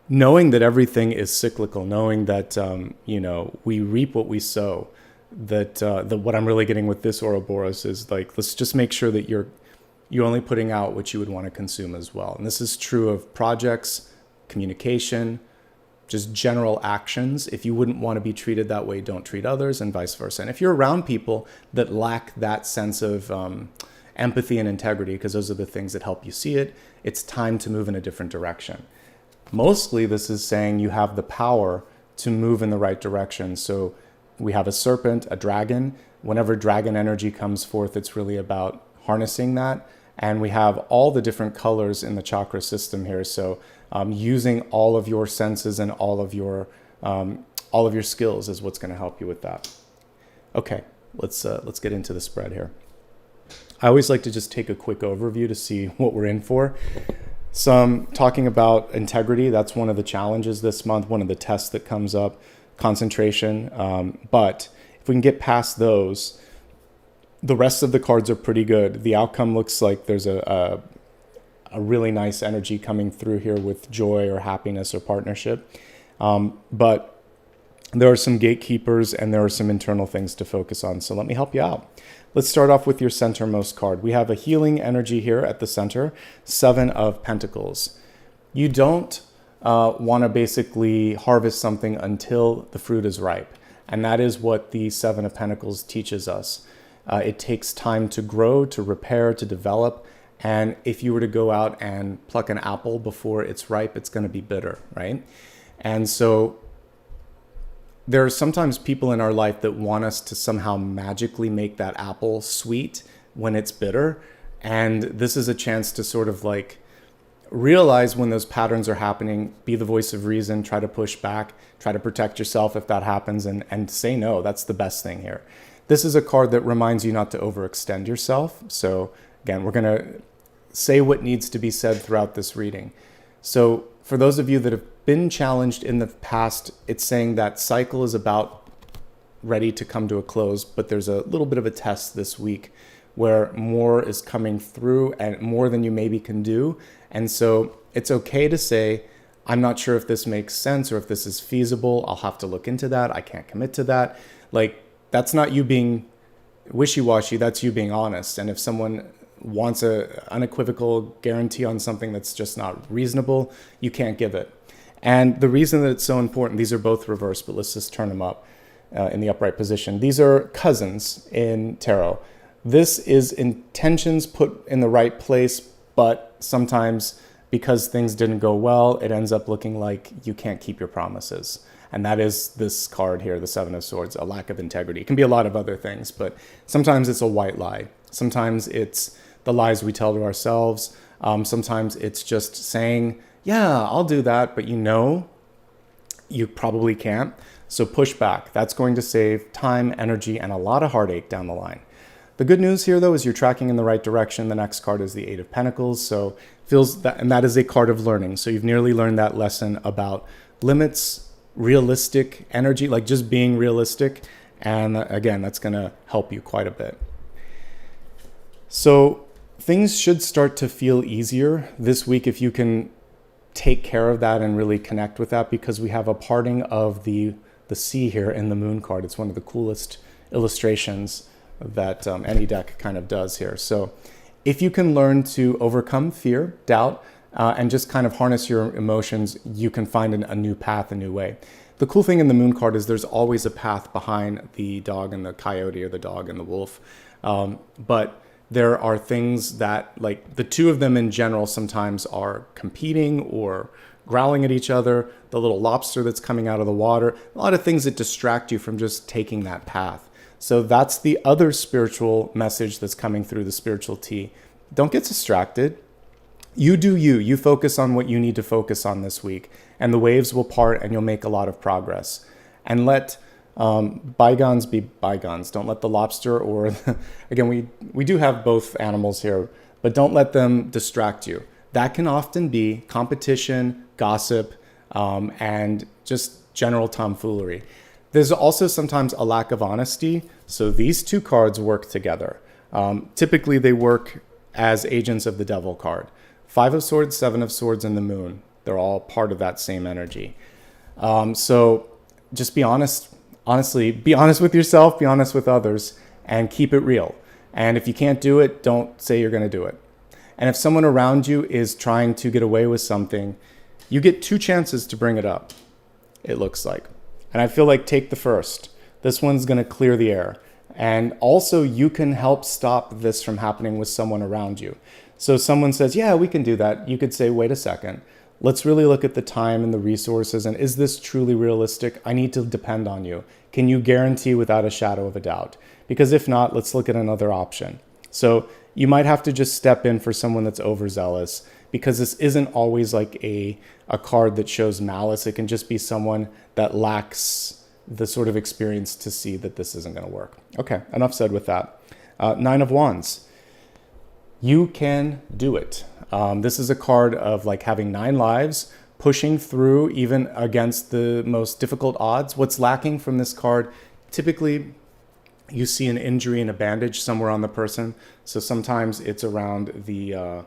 [SPEAKER 1] knowing that everything is cyclical, knowing that we reap what we sow, what I'm really getting with this Ouroboros is like, let's just make sure that you're only putting out what you would want to consume as well. And this is true of projects, communication, just general actions. If you wouldn't want to be treated that way, don't treat others, and vice versa. And if you're around people that lack that sense of empathy and integrity, because those are the things that help you see it, it's time to move in a different direction. Mostly this is saying you have the power to move in the right direction. So we have a serpent, a dragon. Whenever dragon energy comes forth, it's really about harnessing that. And we have all the different colors in the chakra system here. So using all of your senses and all of your skills is what's going to help you with that. Okay, let's get into the spread here. I always like to just take a quick overview to see what we're in for. Some talking about integrity. That's one of the challenges this month, one of the tests that comes up, concentration. But if we can get past those, the rest of the cards are pretty good. The outcome looks like there's a really nice energy coming through here with joy or happiness or partnership. But there are some gatekeepers and there are some internal things to focus on. So let me help you out. Let's start off with your centermost card. We have a healing energy here at the center, 7 of Pentacles. You don't want to basically harvest something until the fruit is ripe. And that is what the 7 of Pentacles teaches us. It takes time to grow, to repair, to develop. And if you were to go out and pluck an apple before it's ripe, it's going to be bitter, right? And so there are sometimes people in our life that want us to somehow magically make that apple sweet when it's bitter. And this is a chance to sort of like realize when those patterns are happening, be the voice of reason, try to push back, try to protect yourself if that happens, and say no. That's the best thing here. This is a card that reminds you not to overextend yourself. So again, we're going to say what needs to be said throughout this reading. So for those of you that have been challenged in the past, it's saying that cycle is about ready to come to a close, but there's a little bit of a test this week where more is coming through and more than you maybe can do. And so it's okay to say, I'm not sure if this makes sense or if this is feasible. I'll have to look into that. I can't commit to that. Like, that's not you being wishy-washy. That's you being honest. And if someone wants an unequivocal guarantee on something that's just not reasonable, you can't give it. And the reason that it's so important, these are both reversed, but let's just turn them up in the upright position. These are cousins in tarot. This is intentions put in the right place, but sometimes because things didn't go well, it ends up looking like you can't keep your promises. And that is this card here, the 7 of Swords, a lack of integrity. It can be a lot of other things, but sometimes it's a white lie. Sometimes it's the lies we tell to ourselves. Sometimes it's just saying, yeah, I'll do that, but you probably can't. So push back. That's going to save time, energy, and a lot of heartache down the line. The good news here, though, is you're tracking in the right direction. The next card is the 8 of Pentacles. So feels that, and that is a card of learning. So you've nearly learned that lesson about limits, realistic energy, like just being realistic. And again, that's going to help you quite a bit. So things should start to feel easier this week if you can take care of that and really connect with that, because we have a parting of the sea here in the moon card. It's one of the coolest illustrations that any deck kind of does here. So if you can learn to overcome fear, doubt, and just kind of harness your emotions, you can find a new path, a new way. The cool thing in the moon card is there's always a path behind the dog and the coyote, or the dog and the wolf. But there are things that, like the two of them in general, sometimes are competing or growling at each other, the little lobster that's coming out of the water, a lot of things that distract you from just taking that path. So that's the other spiritual message that's coming through the spiritual tea. Don't get distracted. You do you. You focus on what you need to focus on this week, and the waves will part and you'll make a lot of progress. And let bygones be bygones. Don't let the lobster or, again, we do have both animals here, but don't let them distract you. That can often be competition, gossip, and just general tomfoolery. There's also sometimes a lack of honesty. So these two cards work together. Typically they work as agents of the devil card. 5 of Swords, 7 of Swords, and the moon. They're all part of that same energy. So just be honest. honestly, be honest with yourself, be honest with others, and keep it real. And if you can't do it, don't say you're going to do it. And if someone around you is trying to get away with something, you get 2 chances to bring it up, it looks like. And I feel like take the first. This one's going to clear the air. And also you can help stop this from happening with someone around you. So someone says, yeah, we can do that. You could say, wait a second. Let's really look at the time and the resources. And is this truly realistic? I need to depend on you. Can you guarantee without a shadow of a doubt? Because if not, let's look at another option. So you might have to just step in for someone that's overzealous, because this isn't always like a card that shows malice. It can just be someone that lacks the sort of experience to see that this isn't going to work. Okay, enough said with that. 9 of Wands. You can do it. This is a card of like having 9 lives, pushing through even against the most difficult odds. What's lacking from this card, typically you see an injury and a bandage somewhere on the person. So sometimes it's around the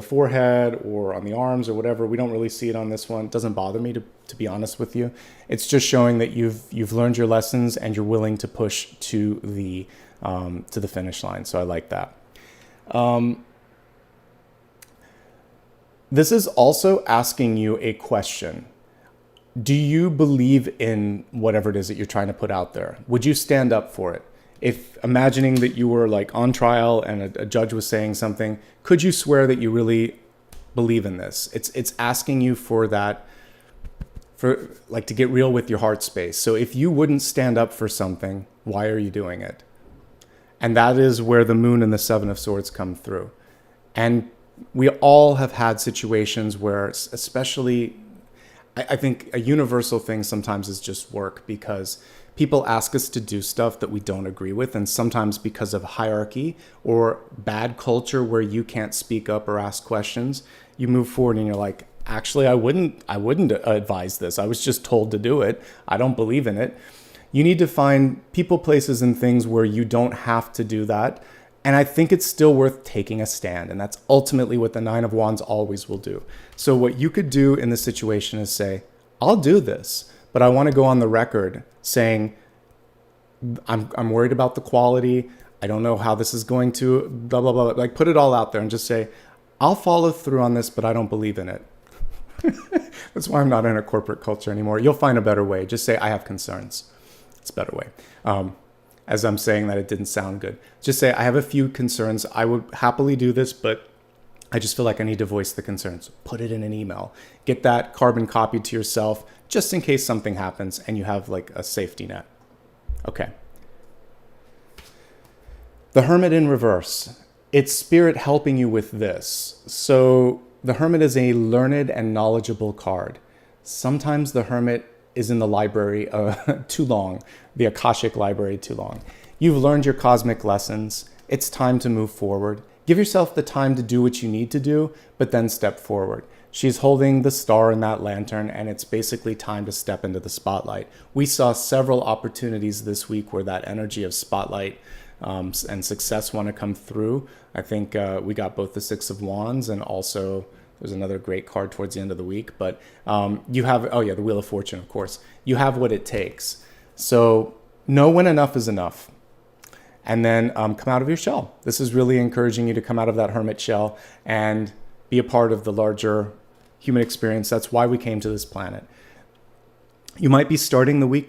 [SPEAKER 1] forehead or on the arms or whatever. We don't really see it on this one. It doesn't bother me, to be honest with you. It's just showing that you've learned your lessons and you're willing to push to the finish line. So I like that. This is also asking you a question. Do you believe in whatever it is that you're trying to put out there? Would you stand up for it? If imagining that you were like on trial and a judge was saying something, could you swear that you really believe in this? It's asking you for that, for like to get real with your heart space. So if you wouldn't stand up for something, why are you doing it? And that is where the Moon and the 7 of Swords come through. And we all have had situations where, especially, I think a universal thing sometimes is just work, because people ask us to do stuff that we don't agree with. And sometimes because of hierarchy or bad culture where you can't speak up or ask questions, you move forward and you're like, actually, I wouldn't advise this. I was just told to do it. I don't believe in it. You need to find people, places, and things where you don't have to do that. And I think it's still worth taking a stand. And that's ultimately what the 9 of Wands always will do. So what you could do in this situation is say, I'll do this, but I want to go on the record saying, I'm worried about the quality. I don't know how this is going to blah, blah, blah. Like put it all out there and just say, I'll follow through on this, but I don't believe in it. That's why I'm not in a corporate culture anymore. You'll find a better way. Just say, I have concerns. It's a better way. As I'm saying that, it didn't sound good. Just say, I have a few concerns. I would happily do this, but I just feel like I need to voice the concerns. Put it in an email. Get that carbon copied to yourself just in case something happens and you have like a safety net. Okay. The Hermit in reverse. It's Spirit helping you with this. So the Hermit is a learned and knowledgeable card. Sometimes the Hermit is in the library too long, the Akashic library too long. You've learned your cosmic lessons. It's time to move forward. Give yourself the time to do what you need to do, but then step forward. She's holding the star in that lantern, and it's basically time to step into the spotlight. We saw several opportunities this week where that energy of spotlight and success want to come through. I think we got both the 6 of Wands, and also there's another great card towards the end of the week. But you have, the Wheel of Fortune, of course. You have what it takes. So know when enough is enough. And then come out of your shell. This is really encouraging you to come out of that hermit shell and be a part of the larger human experience. That's why we came to this planet. You might be starting the week,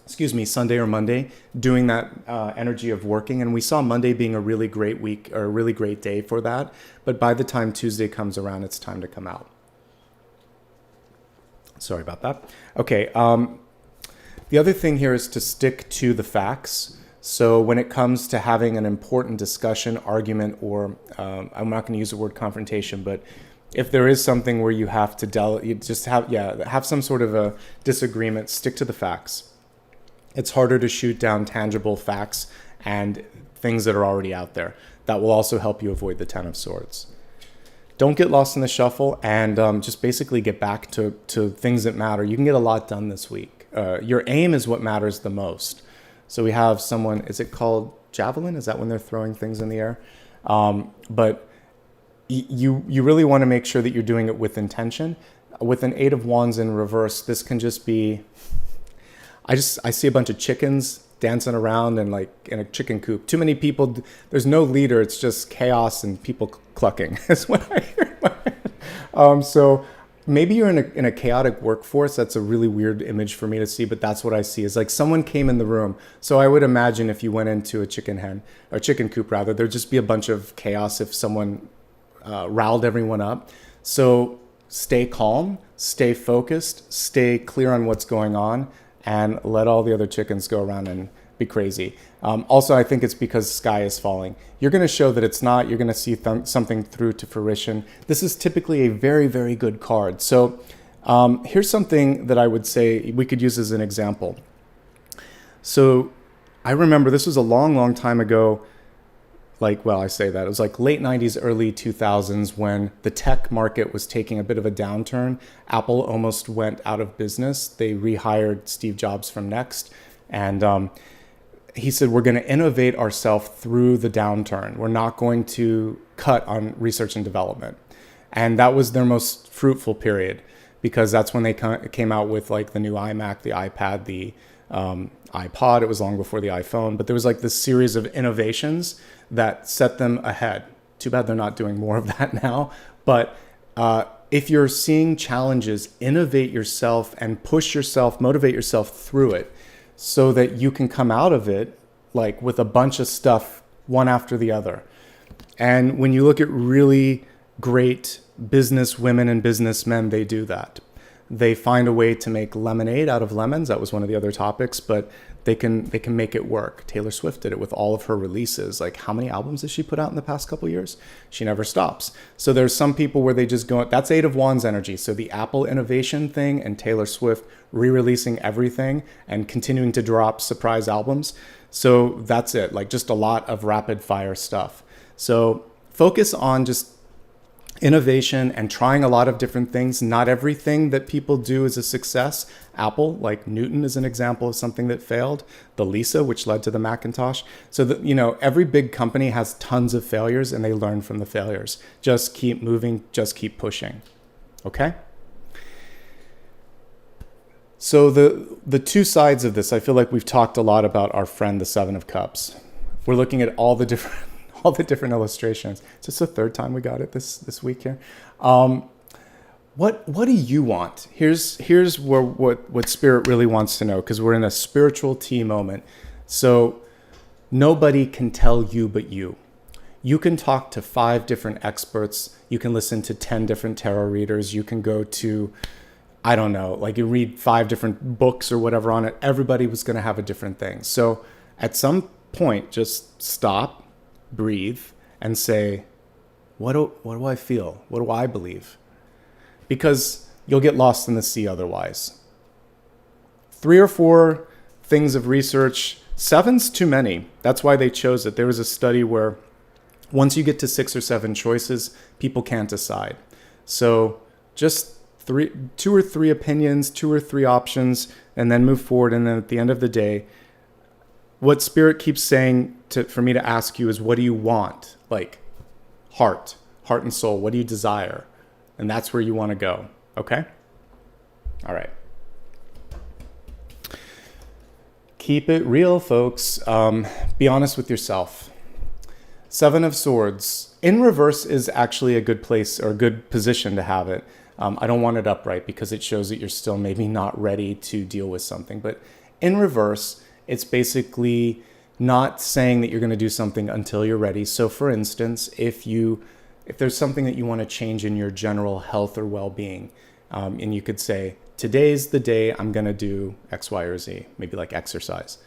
[SPEAKER 1] Sunday or Monday, doing that energy of working. And we saw Monday being a really great week, or a really great day for that. But by the time Tuesday comes around, it's time to come out. Sorry about that. Okay. The other thing here is to stick to the facts. So when it comes to having an important discussion, argument, or I'm not going to use the word confrontation, but if there is something where you have to you just have some sort of a disagreement, stick to the facts. It's harder to shoot down tangible facts and things that are already out there. That will also help you avoid the 10 of Swords. Don't get lost in the shuffle, and just basically get back to things that matter. You can get a lot done this week. Your aim is what matters the most. So we have someone, is it called javelin? Is that when they're throwing things in the air? But you really want to make sure that you're doing it with intention. With an 8 of Wands in reverse, this can just be, I see a bunch of chickens dancing around and like in a chicken coop. Too many people. There's no leader. It's just chaos and people clucking. That's what I hear in my head. So maybe you're in a chaotic workforce. That's a really weird image for me to see, but that's what I see. Is like someone came in the room. So I would imagine if you went into a chicken coop rather, there'd just be a bunch of chaos if someone riled everyone up. So stay calm, stay focused, stay clear on what's going on, and let all the other chickens go around and be crazy. Also, I think it's because sky is falling. You're going to show that it's not. You're going to see something through to fruition. This is typically a very, very good card. So here's something that I would say we could use as an example. So I remember this was a long, long time ago. I say that. It was like late 90s, early 2000s when the tech market was taking a bit of a downturn. Apple almost went out of business. They rehired Steve Jobs from Next. And he said, we're going to innovate ourselves through the downturn. We're not going to cut on research and development. And that was their most fruitful period because that's when they came out with like the new iMac, the iPad, the iPod. It was long before the iPhone. But there was like this series of innovations that set them ahead. Too bad they're not doing more of that now. But if you're seeing challenges, innovate yourself and push yourself, motivate yourself through it so that you can come out of it like with a bunch of stuff, one after the other. And when you look at really great business women and businessmen, they do that. They find a way to make lemonade out of lemons. That was one of the other topics, but they can make it work. Taylor Swift did it with all of her releases. Like how many albums has she put out in the past couple of years? She never stops. So there's some people where they just go, that's Eight of Wands energy. So the Apple innovation thing and Taylor Swift re-releasing everything and continuing to drop surprise albums. So that's it, like just a lot of rapid fire stuff. So focus on just innovation and trying a lot of different things. Not everything that people do is a success. Apple, like Newton, is an example of something that failed. The Lisa, which led to the Macintosh. So that, every big company has tons of failures and they learn from the failures. Just keep moving, just keep pushing. Okay? So the two sides of this, I feel like we've talked a lot about our friend, the Seven of Cups. We're looking at all the different illustrations. It's just the third time we got it this week here. What do you want? Here's what Spirit really wants to know, because we're in a spiritual tea moment. So nobody can tell you but you. You can talk to 5 different experts. You can listen to 10 different tarot readers. You can go to, I don't know, like you read 5 different books or whatever on it. Everybody was going to have a different thing. So at some point, just stop, breathe, and say, what do I feel? What do I believe? Because you'll get lost in the sea otherwise. 3 or 4 things of research. 7's too many. That's why they chose it. There was a study where once you get to 6 or 7 choices, people can't decide. So just 2 or 3 opinions, 2 or 3 options, and then move forward. And then at the end of the day, what Spirit keeps saying for me to ask you is, what do you want? Like heart and soul. What do you desire? And that's where you want to go. Okay? All right. Keep it real, folks. Be honest with yourself. 7 of Swords. In reverse is actually a good place or a good position to have it. I don't want it upright because it shows that you're still maybe not ready to deal with something. But in reverse, it's basically not saying that you're going to do something until you're ready. So for instance, if there's something that you want to change in your general health or well-being, and you could say, today's the day I'm going to do X, Y, or Z, maybe like exercise,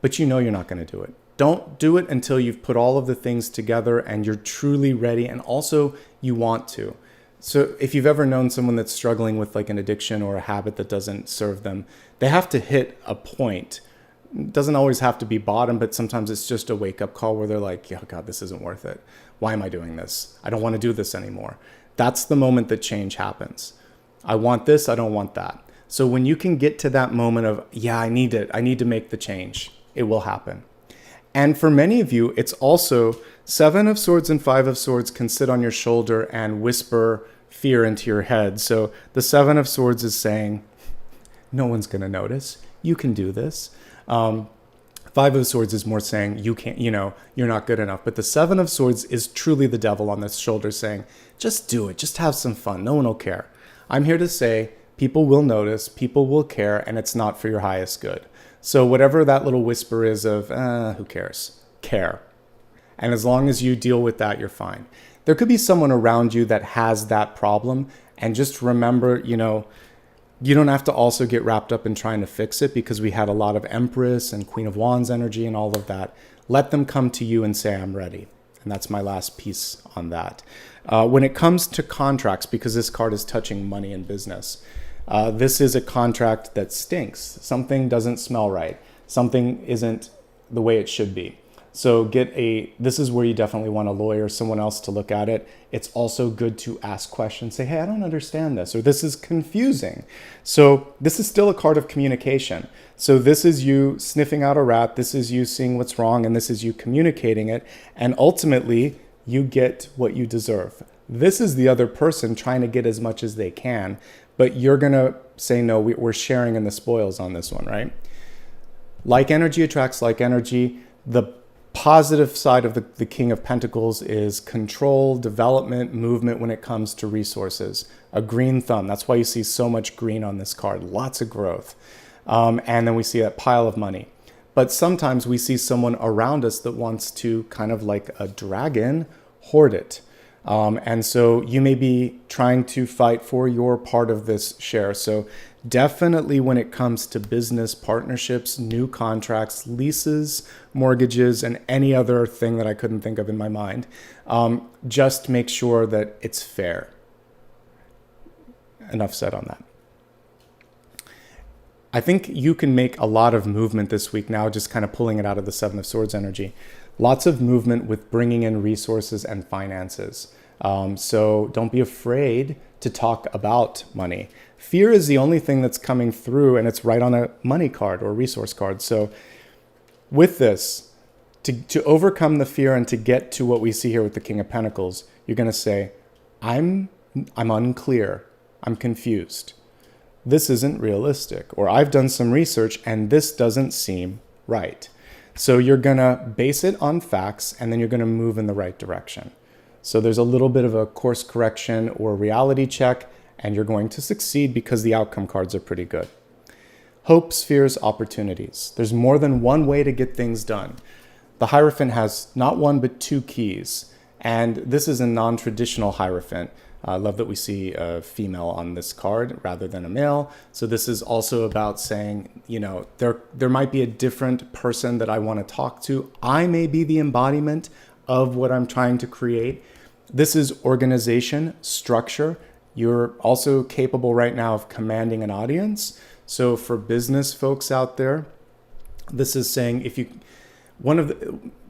[SPEAKER 1] but you're not going to do it. Don't do it until you've put all of the things together and you're truly ready, and also you want to. So if you've ever known someone that's struggling with like an addiction or a habit that doesn't serve them, they have to hit a point. It doesn't always have to be bottom, but sometimes it's just a wake-up call where they're like, oh God, this isn't worth it. Why am I doing this? I don't want to do this anymore. That's the moment that change happens. I want this, I don't want that. So when you can get to that moment of, yeah, I need it, I need to make the change, it will happen. And for many of you, it's also 7 of Swords and 5 of Swords can sit on your shoulder and whisper fear into your head. So the 7 of Swords is saying, no one's going to notice. You can do this. Five of Swords is more saying you can't, you're not good enough. But the Seven of Swords is truly the devil on the shoulder saying, just do it. Just have some fun. No one will care. I'm here to say people will notice, people will care, and it's not for your highest good. So whatever that little whisper is of, who cares? Care. And as long as you deal with that, you're fine. There could be someone around you that has that problem. And just remember, you don't have to also get wrapped up in trying to fix it, because we had a lot of Empress and Queen of Wands energy and all of that. Let them come to you and say, I'm ready. And that's my last piece on that. When it comes to contracts, because this card is touching money and business, this is a contract that stinks. Something doesn't smell right. Something isn't the way it should be. So this is where you definitely want a lawyer, someone else to look at it. It's also good to ask questions. Say, hey, I don't understand this, or this is confusing. So this is still a card of communication. So this is you sniffing out a rat. This is you seeing what's wrong, and this is you communicating it. And ultimately, you get what you deserve. This is the other person trying to get as much as they can, but you're going to say, no, we're sharing in the spoils on this one, right? Like energy attracts like energy. The positive side of the King of Pentacles is control, development, movement when it comes to resources. A green thumb. That's why you see so much green on this card. Lots of growth. And then we see that pile of money. But sometimes we see someone around us that wants to, kind of like a dragon, hoard it. And so you may be trying to fight for your part of this share. So definitely when it comes to business partnerships, new contracts, leases, mortgages, and any other thing that I couldn't think of in my mind, just make sure that it's fair. Enough said on that. I think you can make a lot of movement this week now, just kind of pulling it out of the Seven of Swords energy. Lots of movement with bringing in resources and finances. So don't be afraid to talk about money. Fear is the only thing that's coming through, and it's right on a money card or resource card. So with this, to overcome the fear and to get to what we see here with the King of Pentacles, you're going to say, I'm unclear. I'm confused. This isn't realistic. Or I've done some research and this doesn't seem right. So you're going to base it on facts, and then you're going to move in the right direction. So there's a little bit of a course correction or reality check, and you're going to succeed because the outcome cards are pretty good. Hopes, fears, opportunities. There's more than one way to get things done. The Hierophant has not one, but two keys. And this is a non-traditional Hierophant. I love that we see a female on this card rather than a male. So this is also about saying, there might be a different person that I want to talk to. I may be the embodiment of what I'm trying to create. This is organization, structure. You're also capable right now of commanding an audience. So for business folks out there, this is saying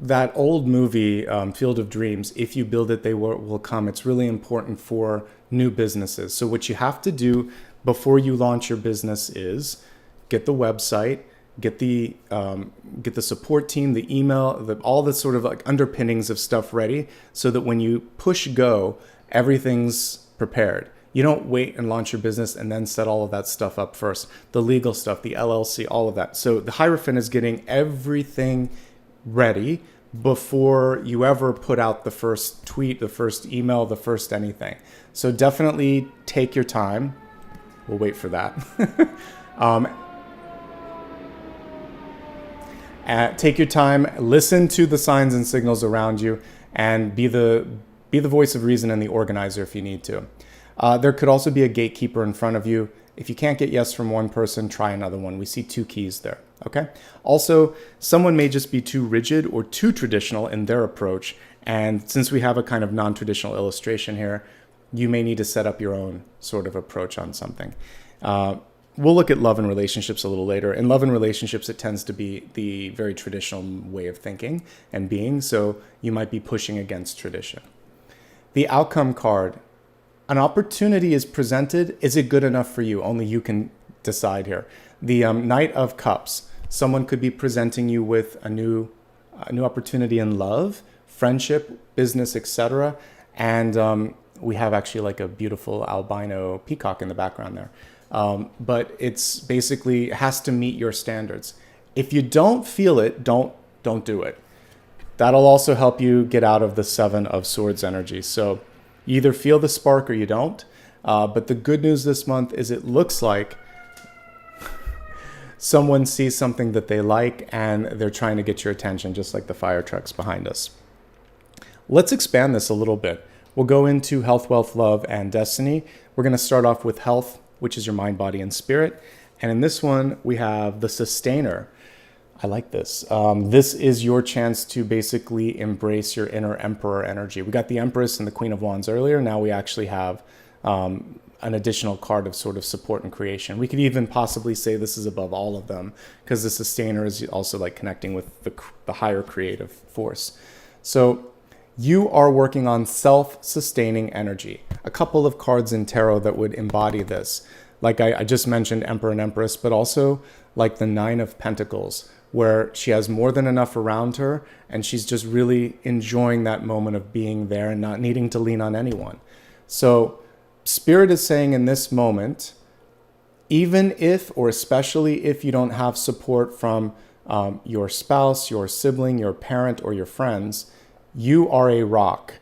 [SPEAKER 1] that old movie, Field of Dreams, if you build it, they will come. It's really important for new businesses. So what you have to do before you launch your business is get the website, get the support team, the email, all the sort of like underpinnings of stuff ready, so that when you push go, everything's prepared. You don't wait and launch your business and then set all of that stuff up first. The legal stuff, the LLC, all of that. So the Hierophant is getting everything ready before you ever put out the first tweet, the first email, the first anything. So definitely take your time. We'll wait for that. Take your time, listen to the signs and signals around you, and be the voice of reason and the organizer if you need to. There could also be a gatekeeper in front of you. If you can't get yes from one person, try another one. We see two keys there. Okay. Also, someone may just be too rigid or too traditional in their approach. And since we have a kind of non-traditional illustration here, you may need to set up your own sort of approach on something. We'll look at love and relationships a little later. In love and relationships, it tends to be the very traditional way of thinking and being. So you might be pushing against tradition. The outcome card. An opportunity is presented. Is it good enough for you? Only you can decide here. The Knight of Cups. Someone could be presenting you with a new opportunity in love, friendship, business, etc. And we have actually like a beautiful albino peacock in the background there. but it's basically has to meet your standards. If you don't feel it, don't do it. That'll also help you get out of the Seven of Swords energy. So you either feel the spark or you don't. But the good news this month is it looks like someone sees something that they like and they're trying to get your attention, just like the fire trucks behind us. Let's expand this a little bit. We'll go into health, wealth, love, and destiny. We're going to start off with health, which is your mind, body, and spirit. And in this one, we have the sustainer. I like this. This is your chance to basically embrace your inner emperor energy. We got the Empress and the Queen of Wands earlier. Now we actually have an additional card of sort of support and creation. We could even possibly say this is above all of them because the sustainer is also like connecting with the higher creative force. So you are working on self-sustaining energy. A couple of cards in tarot that would embody this. Like I just mentioned Emperor and Empress, but also like the Nine of Pentacles, where she has more than enough around her and she's just really enjoying that moment of being there and not needing to lean on anyone. So Spirit is saying in this moment, even if, or especially if you don't have support from your spouse, your sibling, your parent, or your friends, you are a rock.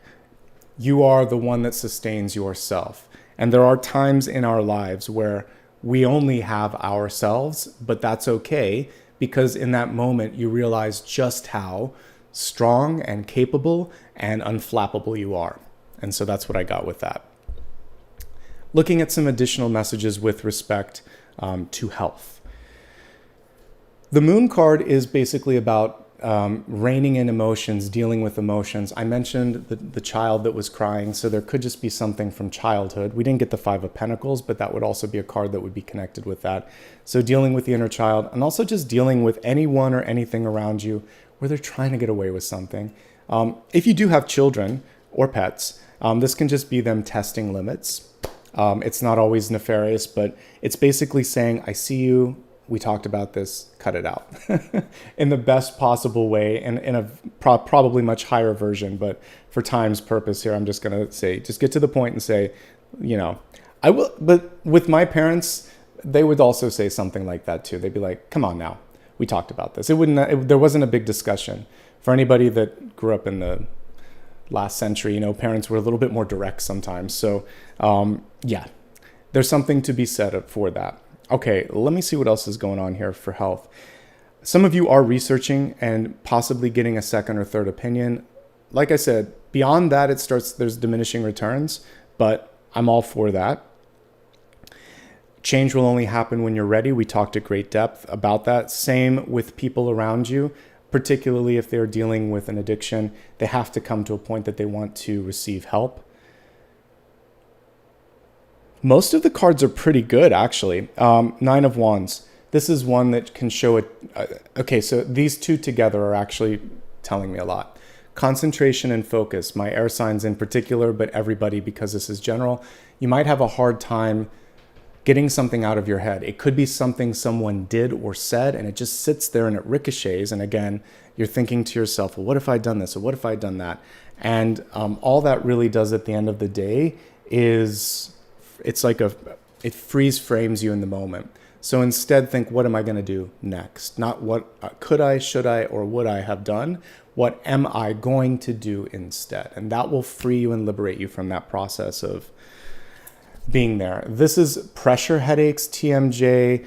[SPEAKER 1] You are the one that sustains yourself. And there are times in our lives where we only have ourselves, but that's okay, because in that moment you realize just how strong and capable and unflappable you are. And so that's what I got with that. Looking at some additional messages with respect to health. The Moon card is basically about reining in emotions, dealing with emotions. I mentioned the child that was crying, so there could just be something from childhood. We didn't get the Five of Pentacles, but that would also be a card that would be connected with that. So dealing with the inner child, and also just dealing with anyone or anything around you where they're trying to get away with something. If you do have children or pets, this can just be them testing limits. It's not always nefarious, but it's basically saying, I see you, we talked about this, cut it out in the best possible way, and in a probably much higher version. But for time's purpose here, I'm just going to say, just get to the point and say, you know, I will. But with my parents, they would also say something like that too. They'd be like, come on now, we talked about this. There wasn't a big discussion. For anybody that grew up in the last century, you know, parents were a little bit more direct sometimes. So yeah, there's something to be said for that. Okay, let me see what else is going on here for health. Some of you are researching and possibly getting a second or third opinion. Like I said, beyond that, there's diminishing returns, but I'm all for that. Change will only happen when you're ready. We talked at great depth about that. Same with people around you, particularly if they're dealing with an addiction. They have to come to a point that they want to receive help. Most of the cards are pretty good, actually. Nine of Wands. This is one that can show it. Okay, so these two together are actually telling me a lot. Concentration and focus. My air signs in particular, but everybody, because this is general. You might have a hard time getting something out of your head. It could be something someone did or said, and it just sits there and it ricochets. And again, you're thinking to yourself, well, what if I'd done this? Or what if I'd done that? And all that really does at the end of the day is it's like it freeze frames you in the moment. So instead think, what am I going to do next? Not what could I, should I, or would I have done? What am I going to do instead? And that will free you and liberate you from that process of being there. This is pressure headaches, TMJ,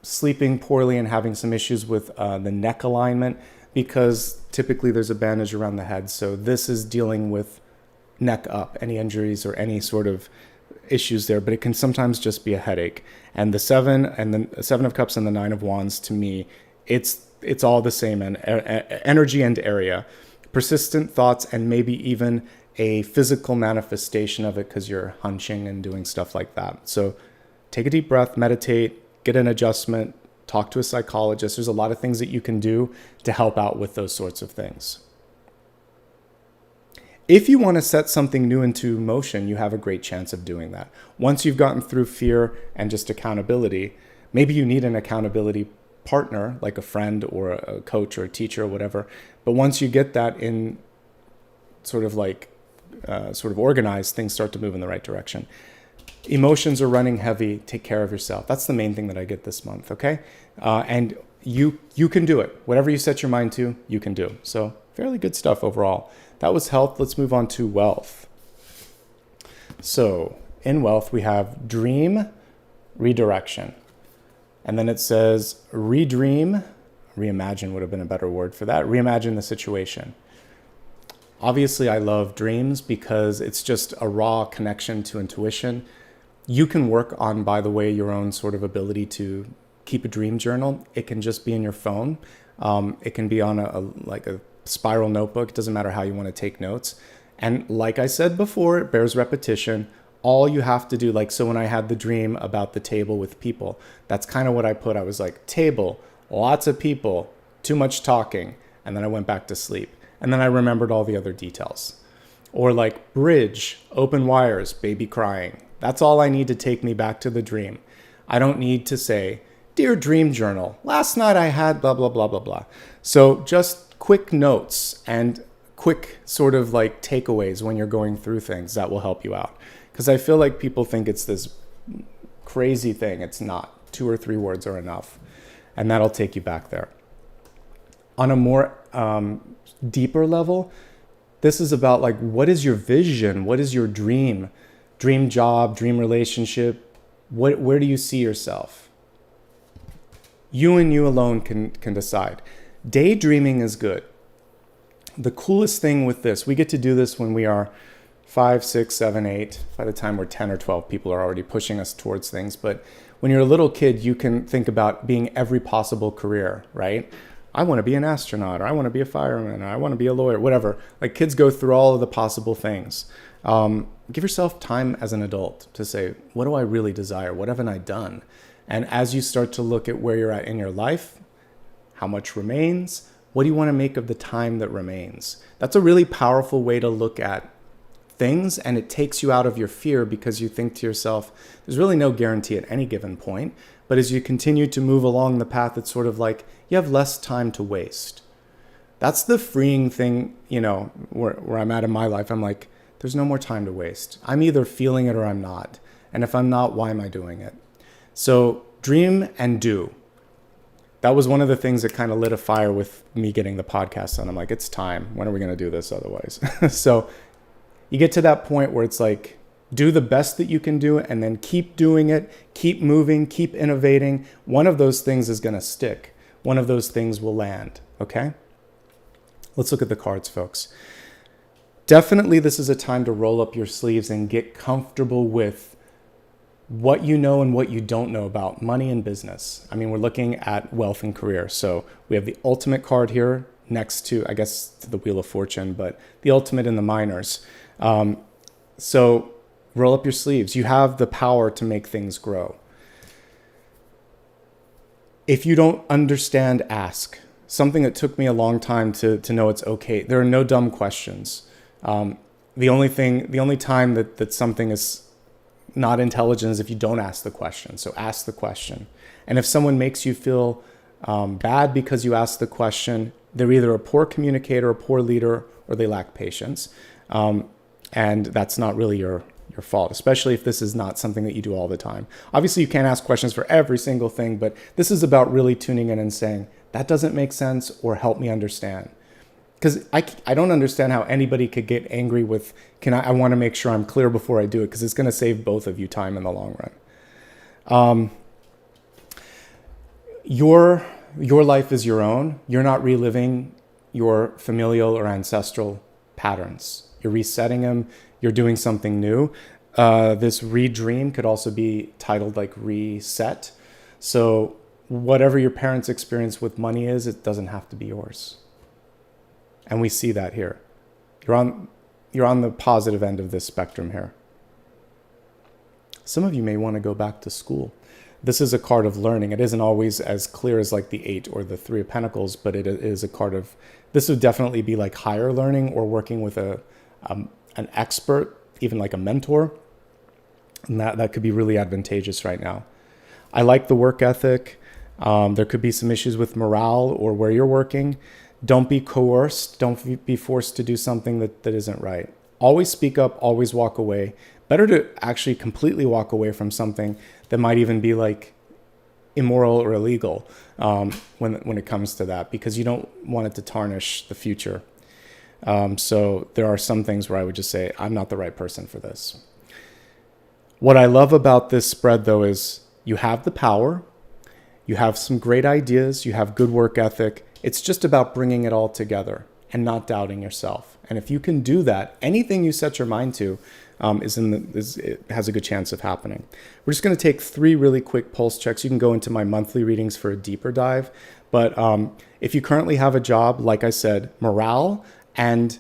[SPEAKER 1] sleeping poorly and having some issues with the neck alignment, because typically there's a bandage around the head. So this is dealing with neck up, any injuries or any sort of issues there, but it can sometimes just be a headache. And the Seven of Cups and the Nine of Wands, to me, it's all the same, and energy and area, persistent thoughts, and maybe even a physical manifestation of it because you're hunching and doing stuff like that. So take a deep breath, meditate, get an adjustment, talk to a psychologist. There's a lot of things that you can do to help out with those sorts of things. If you want to set something new into motion, you have a great chance of doing that. Once you've gotten through fear and just accountability, maybe you need an accountability partner, like a friend or a coach or a teacher or whatever. But once you get that in sort of organized, things start to move in the right direction. Emotions are running heavy. Take care of yourself. That's the main thing that I get this month, okay? And you can do it. Whatever you set your mind to, you can do. So fairly good stuff overall. That was health. Let's move on to wealth. So in wealth, we have dream redirection. And then it says redream. Reimagine would have been a better word for that. Reimagine the situation. Obviously, I love dreams because it's just a raw connection to intuition. You can work on, by the way, your own sort of ability to keep a dream journal. It can just be in your phone. It can be on a spiral notebook. It doesn't matter how you want to take notes. And like I said before, it bears repetition. All you have to do, like, so when I had the dream about the table with people, that's kind of what I put. I was like, table, lots of people, too much talking. And then I went back to sleep. And then I remembered all the other details. Or like bridge, open wires, baby crying. That's all I need to take me back to the dream. I don't need to say, dear dream journal, last night I had blah, blah, blah, blah, blah. So just quick notes and quick sort of like takeaways when you're going through things that will help you out. Because I feel like people think it's this crazy thing. It's not. 2 or 3 words are enough. And that'll take you back there. On a more deeper level, this is about like, what is your vision? What is your dream? Dream job, dream relationship. Where do you see yourself? You and you alone can decide. Daydreaming is good. The coolest thing with this, we get to do this when we are 5, 6, 7, 8. By the time we're 10 or 12, people are already pushing us towards things. But when you're a little kid, you can think about being every possible career, right? I want to be an astronaut, or I want to be a fireman, or I want to be a lawyer, whatever. Like, kids go through all of the possible things. Give yourself time as an adult to say, what do I really desire? What haven't I done? And as you start to look at where you're at in your life, how much remains, what do you want to make of the time that remains? That's a really powerful way to look at things, and it takes you out of your fear because you think to yourself, there's really no guarantee at any given point. But as you continue to move along the path, it's sort of like you have less time to waste. That's the freeing thing, you know, where I'm at in my life. I'm like, there's no more time to waste. I'm either feeling it or I'm not. And if I'm not, why am I doing it? So dream and do. That was one of the things that kind of lit a fire with me getting the podcast on. I'm like, it's time. When are we going to do this otherwise? So you get to that point where it's like, do the best that you can do and then keep doing it, keep moving, keep innovating. One of those things is going to stick. One of those things will land, okay? Let's look at the cards, folks. Definitely this is a time to roll up your sleeves and get comfortable with what you know and what you don't know about money and business. I mean, we're looking at wealth and career. So we have the ultimate card here next to, I guess, to the Wheel of Fortune, but the ultimate in the minors. So roll up your sleeves. You have the power to make things grow. If you don't understand, ask. Something that took me a long time to know it's okay. There are no dumb questions. The only time that something is not intelligent is if you don't ask the question. So ask the question. And if someone makes you feel bad because you ask the question, they're either a poor communicator, a poor leader, or they lack patience. And that's not really your fault, especially if this is not something that you do all the time. Obviously, you can't ask questions for every single thing, but this is about really tuning in and saying, that doesn't make sense, or help me understand. Because I don't understand how anybody could get angry with, I want to make sure I'm clear before I do it, because it's going to save both of you time in the long run. Your life is your own. You're not reliving your familial or ancestral patterns. You're resetting them. You're doing something new. This redream could also be titled like reset. So whatever your parents' experience with money is, it doesn't have to be yours. And we see that here. You're on the positive end of this spectrum here. Some of you may want to go back to school. This is a card of learning. It isn't always as clear as like the 8 or the 3 of Pentacles, but it is a card of, this would definitely be like higher learning or working with an expert, even like a mentor. And that could be really advantageous right now. I like the work ethic. There could be some issues with morale or where you're working. Don't be coerced. Don't be forced to do something that isn't right. Always speak up, always walk away. Better to actually completely walk away from something that might even be like immoral or illegal when it comes to that, because you don't want it to tarnish the future. So there are some things where I would just say, I'm not the right person for this. What I love about this spread, though, is you have the power, you have some great ideas, you have good work ethic. It's just about bringing it all together and not doubting yourself. And if you can do that, anything you set your mind to it has a good chance of happening. We're just going to take 3 really quick pulse checks. You can go into my monthly readings for a deeper dive. But if you currently have a job, like I said, morale and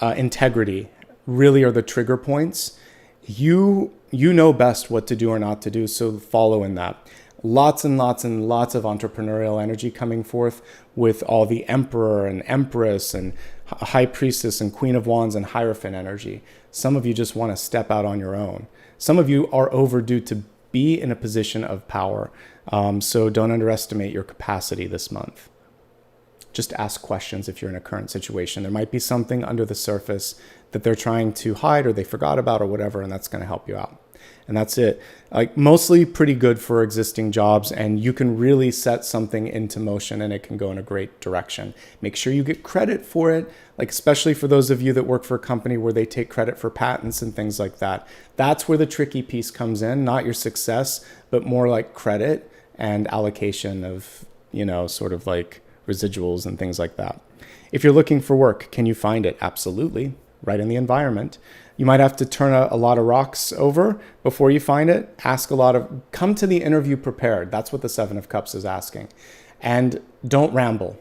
[SPEAKER 1] integrity really are the trigger points. You know best what to do or not to do, so follow in that. Lots and lots and lots of entrepreneurial energy coming forth with all the Emperor and Empress and High Priestess and Queen of Wands and Hierophant energy. Some of you just want to step out on your own. Some of you are overdue to be in a position of power. So don't underestimate your capacity this month. Just ask questions if you're in a current situation. There might be something under the surface that they're trying to hide or they forgot about or whatever, and that's going to help you out. And that's it. Like, mostly pretty good for existing jobs, and you can really set something into motion and it can go in a great direction. Make sure you get credit for it, like especially for those of you that work for a company where they take credit for patents and things like that. That's where the tricky piece comes in, not your success, but more like credit and allocation of, sort of like residuals and things like that. If you're looking for work, can you find it? Absolutely. Right in the environment. You might have to turn a lot of rocks over before you find it. Come to the interview prepared. That's what the 7 of Cups is asking. And don't ramble.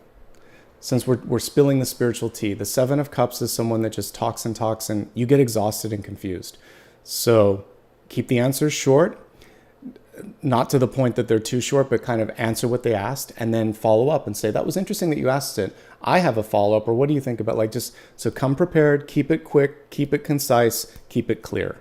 [SPEAKER 1] Since we're spilling the spiritual tea, the 7 of Cups is someone that just talks and talks and you get exhausted and confused. So keep the answers short, not to the point that they're too short, but kind of answer what they asked and then follow up and say, that was interesting that you asked it. I have a follow-up, or what do you think about, so come prepared, keep it quick, keep it concise, keep it clear.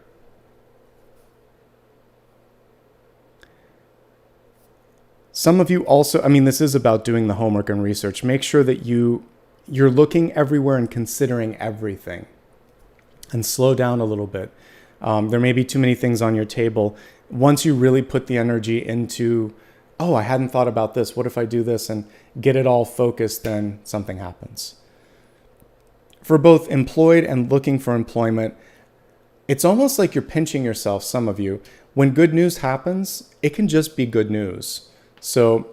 [SPEAKER 1] Some of you also, this is about doing the homework and research. Make sure that you're looking everywhere and considering everything, and slow down a little bit. There may be too many things on your table. Once you really put the energy into, oh, I hadn't thought about this, what if I do this, and get it all focused, then something happens. For both employed and looking for employment, it's almost like you're pinching yourself, some of you. When good news happens, it can just be good news. So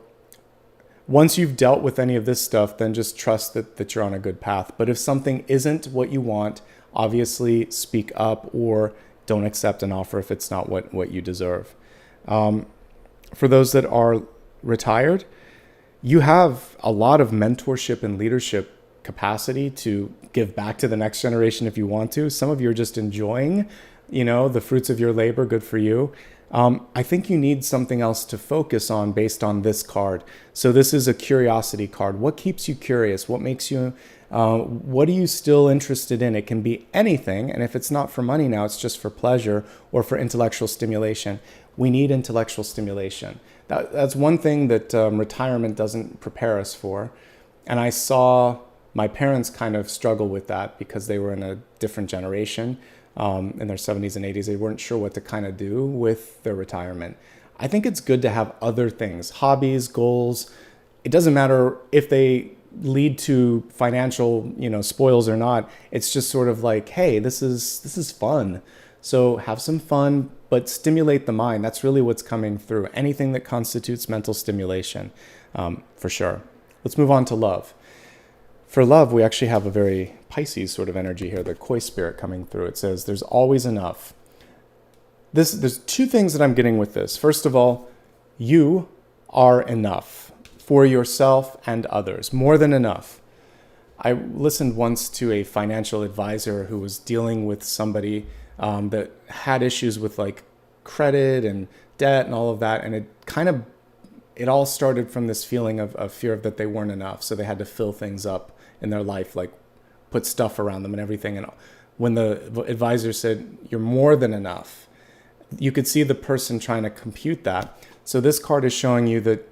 [SPEAKER 1] once you've dealt with any of this stuff, then just trust that you're on a good path. But if something isn't what you want, obviously speak up or don't accept an offer if it's not what you deserve. For those that are retired, you have a lot of mentorship and leadership capacity to give back to the next generation if you want to. Some of you are just enjoying, the fruits of your labor. Good for you. I think you need something else to focus on based on this card. So this is a curiosity card. What keeps you curious? What makes you, what are you still interested in? It can be anything. And if it's not for money now, it's just for pleasure or for intellectual stimulation. We need intellectual stimulation. That's one thing that retirement doesn't prepare us for. And I saw my parents kind of struggle with that because they were in a different generation. In their 70s and 80s, they weren't sure what to kind of do with their retirement. I think it's good to have other things, hobbies, goals. It doesn't matter if they lead to financial, spoils or not. It's just sort of like, hey, this is fun. So have some fun, but stimulate the mind. That's really what's coming through. Anything that constitutes mental stimulation, for sure. Let's move on to love. For love, we actually have a very Pisces sort of energy here, the koi spirit coming through. It says there's always enough. There's 2 things that I'm getting with this. First of all, you are enough for yourself and others, more than enough. I listened once to a financial advisor who was dealing with somebody that had issues with like credit and debt and all of that. And it all started from this feeling of fear of that they weren't enough. So they had to fill things up in their life, like put stuff around them and everything. And when the advisor said, you're more than enough, you could see the person trying to compute that. So this card is showing you that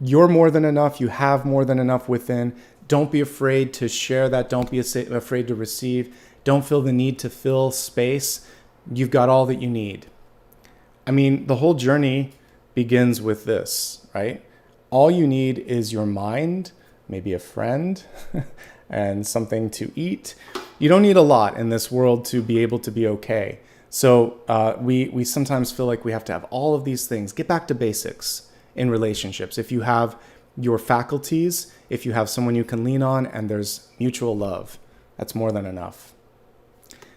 [SPEAKER 1] you're more than enough. You have more than enough within. Don't be afraid to share that. Don't be afraid to receive. don't feel the need to fill space. You've got all that you need. I mean, the whole journey begins with this, right? All you need is your mind, maybe a friend, and something to eat. You don't need a lot in this world to be able to be okay. So we sometimes feel like we have to have all of these things. Get back to basics in relationships. If you have your faculties, if you have someone you can lean on, and there's mutual love, that's more than enough.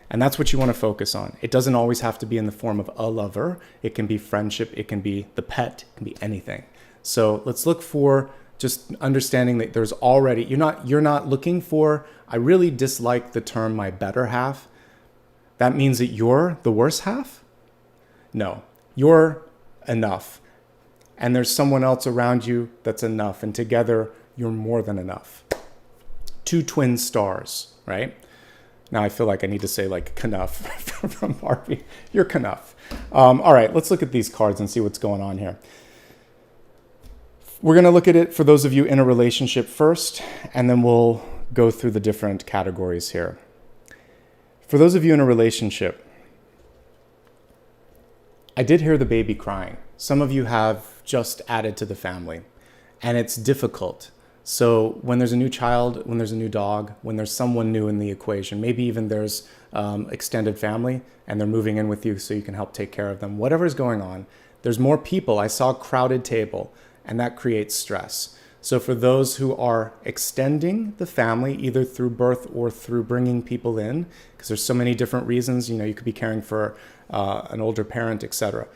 [SPEAKER 1] And that's what you want to focus on. It doesn't always have to be in the form of a lover. It can be friendship. It can be the pet. It can be anything. So let's look for just understanding that there's already, you're not looking for, I really dislike the term my better half. That means that you're the worse half? No, you're enough. And there's someone else around you that's enough. And together, you're more than enough. Two twin stars, right? Now I feel like I need to say like Knuff from Barbie. You're Knuff. All right, let's look at these cards and see what's going on here. We're going to look at it for those of you in a relationship first, and then we'll go through the different categories here. For those of you in a relationship, I did hear the baby crying. Some of you have just added to the family, and it's difficult. So when there's a new child, when there's a new dog, when there's someone new in the equation, maybe even there's extended family and they're moving in with you so you can help take care of them. Whatever's going on, there's more people. I saw a crowded table, and that creates stress. So for those who are extending the family, either through birth or through bringing people in, because there's so many different reasons, you could be caring for an older parent, etc.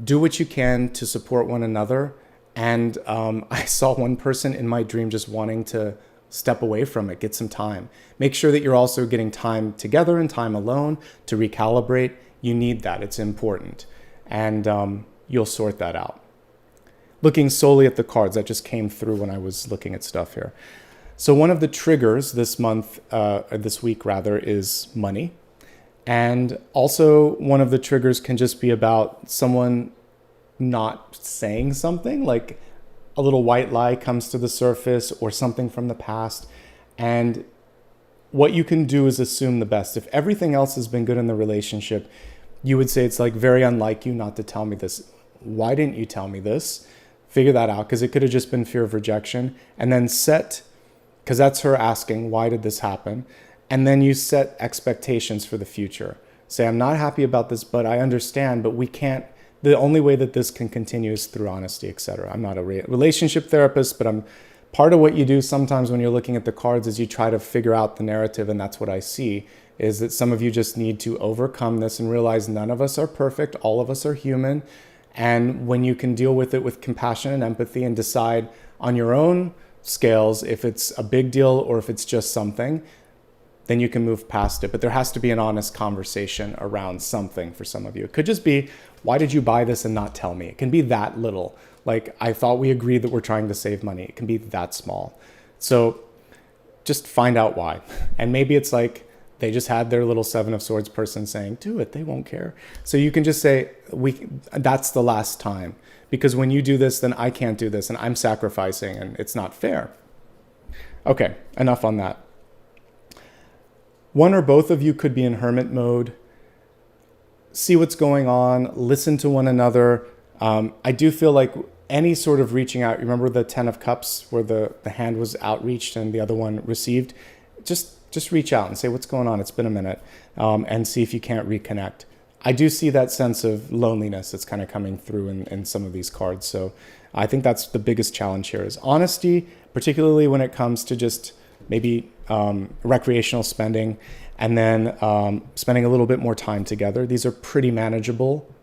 [SPEAKER 1] Do what you can to support one another. And I saw one person in my dream just wanting to step away from it, get some time. Make sure that you're also getting time together and time alone to recalibrate. You need that. It's important. And you'll sort that out. Looking solely at the cards, that just came through when I was looking at stuff here. So one of the triggers this month, or this week rather, is money. And also one of the triggers can just be about someone not saying something, like a little white lie comes to the surface or something from the past. And what you can do is assume the best. If everything else has been good in the relationship, you would say it's like very unlike you not to tell me this. Why didn't you tell me this? Figure that out, because it could have just been fear of rejection. And then because that's her asking, why did this happen? And then you set expectations for the future. Say, I'm not happy about this, but I understand, but we can't. The only way that this can continue is through honesty, etc. I'm not a relationship therapist, but part of what you do sometimes when you're looking at the cards is you try to figure out the narrative, and that's what I see, is that some of you just need to overcome this and realize none of us are perfect, all of us are human, and when you can deal with it with compassion and empathy and decide on your own scales if it's a big deal or if it's just something, then you can move past it. But there has to be an honest conversation around something for some of you. It could just be, why did you buy this and not tell me? It can be that little. Like, I thought we agreed that we're trying to save money. It can be that small. So just find out why. And maybe it's like they just had their little Seven of Swords person saying, do it, they won't care. So you can just say, that's the last time. Because when you do this, then I can't do this and I'm sacrificing and it's not fair. Okay, enough on that. One or both of you could be in hermit mode. See what's going on, listen to one another. I do feel like any sort of reaching out, remember the 10 of Cups where the hand was outreached and the other one received? Just reach out and say, what's going on? It's been a minute. And see if you can't reconnect. I do see that sense of loneliness that's kind of coming through in some of these cards. So I think that's the biggest challenge here is honesty, particularly when it comes to just maybe recreational spending, and then spending a little bit more time together. These are pretty manageable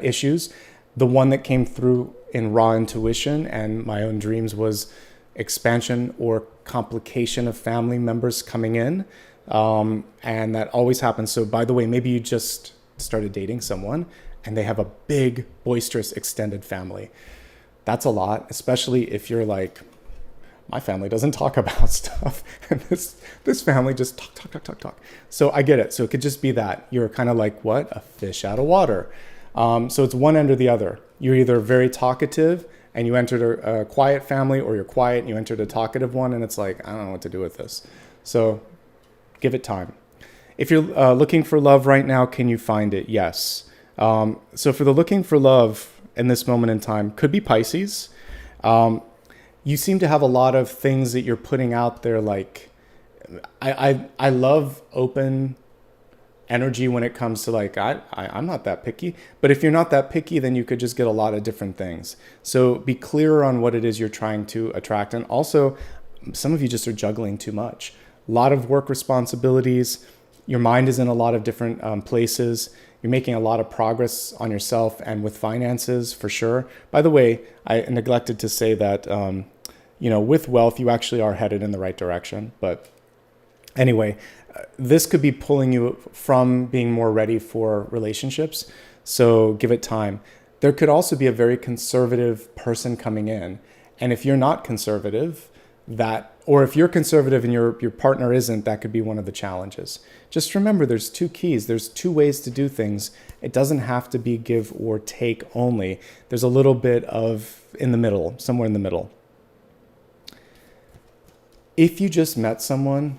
[SPEAKER 1] issues. The one that came through in raw intuition and my own dreams was expansion or complication of family members coming in. And that always happens. So by the way, maybe you just started dating someone and they have a big, boisterous, extended family. That's a lot, especially if you're like, my family doesn't talk about stuff. And this family just talk. So I get it. So it could just be that. You're kind of like, what? A fish out of water. So it's one end or the other. You're either very talkative and you entered a quiet family, or you're quiet and you entered a talkative one, and it's like, I don't know what to do with this. So give it time. If you're looking for love right now, can you find it? Yes. So for the looking for love in this moment in time, could be Pisces. You seem to have a lot of things that you're putting out there. Like, I love open energy when it comes to like, I'm not that picky. But if you're not that picky, then you could just get a lot of different things. So be clearer on what it is you're trying to attract. And also, some of you just are juggling too much. A lot of work responsibilities. Your mind is in a lot of different places. You're making a lot of progress on yourself and with finances for sure. By the way, I neglected to say that, with wealth, you actually are headed in the right direction. But anyway, this could be pulling you from being more ready for relationships. So give it time. There could also be a very conservative person coming in. And if you're not conservative, or if you're conservative and your partner isn't, that could be one of the challenges. Just remember, there's two keys. There's two ways to do things. It doesn't have to be give or take only. There's a little bit of in the middle, somewhere in the middle. If you just met someone,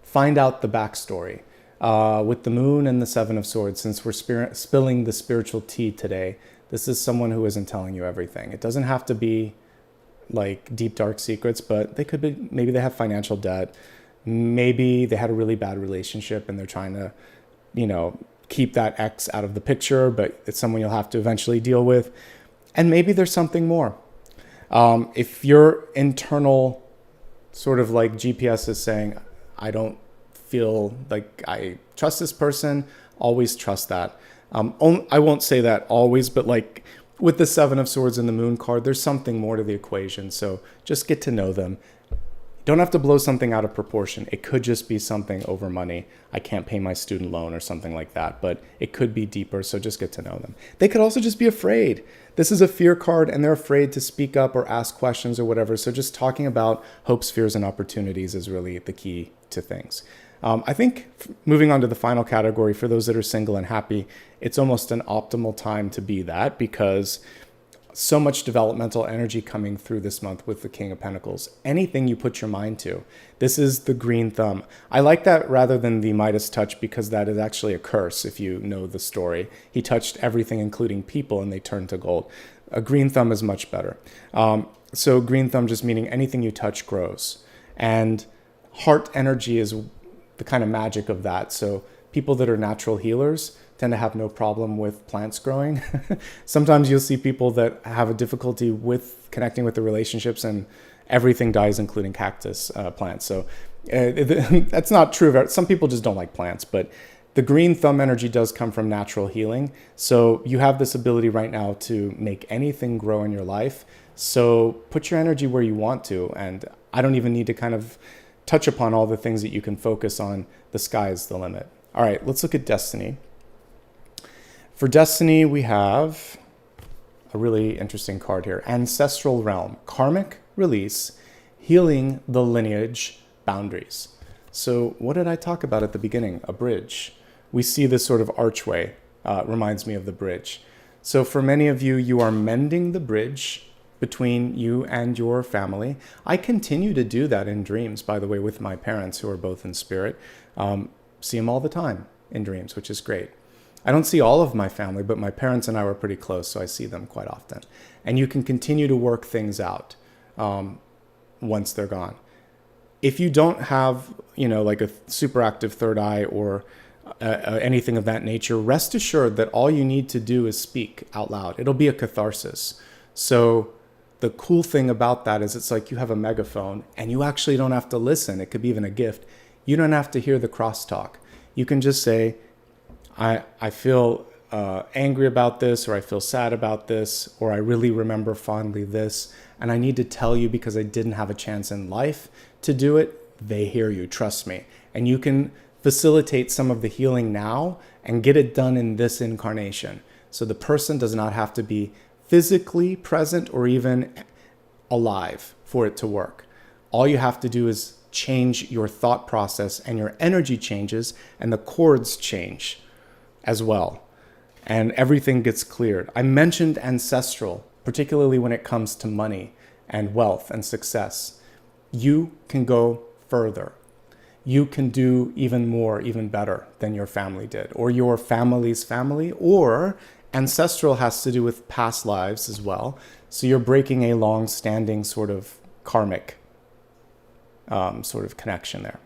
[SPEAKER 1] find out the backstory. With the moon and the Seven of Swords, since we're spilling the spiritual tea today, this is someone who isn't telling you everything. It doesn't have to be like deep, dark secrets, but they could be, maybe they have financial debt. Maybe they had a really bad relationship and they're trying to, keep that ex out of the picture, but it's someone you'll have to eventually deal with. And maybe there's something more. If your internal sort of like GPS is saying, I don't feel like I trust this person, always trust that. I won't say that always, but like with the Seven of Swords and the Moon card, there's something more to the equation. So just get to know them. Don't have to blow something out of proportion. It could just be something over money. I can't pay my student loan or something like that, but it could be deeper. So just get to know them. They could also just be afraid. This is a fear card and they're afraid to speak up or ask questions or whatever. So just talking about hopes, fears, and opportunities is really the key to things. I think moving on to the final category, for those that are single and happy, it's almost an optimal time to be that, because so much developmental energy coming through this month with the King of Pentacles. Anything you put your mind to. This is the green thumb. I like that rather than the Midas touch, because that is actually a curse if you know the story. He touched everything, including people, and they turned to gold. A green thumb is much better. So green thumb just meaning anything you touch grows. And heart energy is the kind of magic of that. So people that are natural healers tend to have no problem with plants growing. Sometimes you'll see people that have a difficulty with connecting with the relationships and everything dies, including cactus plants. So that's not true. Some people just don't like plants, but the green thumb energy does come from natural healing. So you have this ability right now to make anything grow in your life. So put your energy where you want to. And I don't even need to kind of touch upon all the things that you can focus on. The sky is the limit. All right, let's look at destiny. For destiny, we have a really interesting card here. Ancestral realm, karmic release, healing the lineage boundaries. So what did I talk about at the beginning? A bridge. We see this sort of archway, reminds me of the bridge. So for many of you, you are mending the bridge between you and your family. I continue to do that in dreams, by the way, with my parents who are both in spirit. See them all the time in dreams, which is great. I don't see all of my family, but my parents and I were pretty close, so I see them quite often. And you can continue to work things out once they're gone. If you don't have, like a super active third eye or anything of that nature, rest assured that all you need to do is speak out loud. It'll be a catharsis. So the cool thing about that is it's like you have a megaphone and you actually don't have to listen. It could be even a gift. You don't have to hear the crosstalk. You can just say, I feel angry about this, or I feel sad about this, or I really remember fondly this, and I need to tell you because I didn't have a chance in life to do it. They hear you, trust me. And you can facilitate some of the healing now and get it done in this incarnation. So the person does not have to be physically present or even alive for it to work. All you have to do is change your thought process, and your energy changes and the chords change as well. And everything gets cleared. I mentioned ancestral, particularly when it comes to money and wealth and success. You can go further. you can do even more, even better than your family did, or your family's family, or ancestral has to do with past lives as well. So you're breaking a long-standing sort of karmic sort of connection there.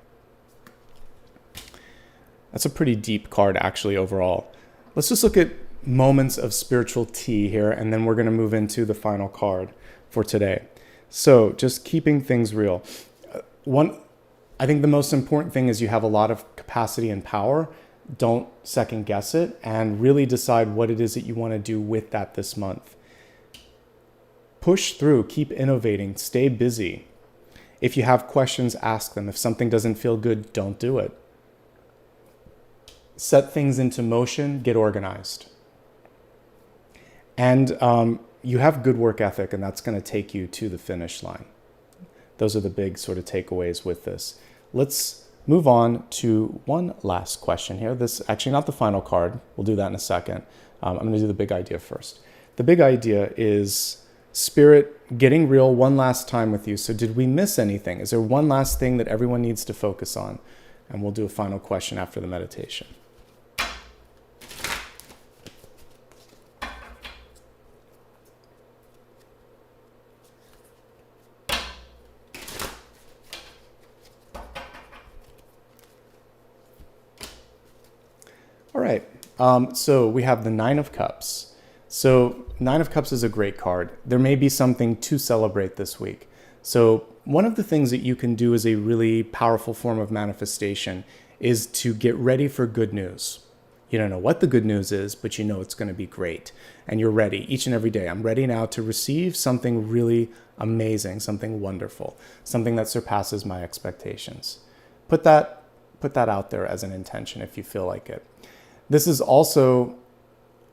[SPEAKER 1] That's a pretty deep card, actually, overall. Let's just look at moments of spiritual tea here, and then we're going to move into the final card for today. So just keeping things real. I think the most important thing is you have a lot of capacity and power. Don't second guess it, and really decide what it is that you want to do with that this month. Push through, keep innovating, stay busy. If you have questions, ask them. If something doesn't feel good, don't do it. Set things into motion, get organized. And you have good work ethic, and that's going to take you to the finish line. Those are the big sort of takeaways with this. Let's move on to one last question here. This actually not the final card. We'll do that in a second. I'm going to do the big idea first. The big idea is Spirit getting real one last time with you. So did we miss anything? Is there one last thing that everyone needs to focus on? And we'll do a final question after the meditation. All right, so we have the Nine of Cups. So Nine of Cups is a great card. There may be something to celebrate this week. So one of the things that you can do as a really powerful form of manifestation is to get ready for good news. You don't know what the good news is, but you know it's going to be great. And you're ready each and every day. I'm ready now to receive something really amazing, something wonderful, something that surpasses my expectations. Put that out there as an intention if you feel like it. This is also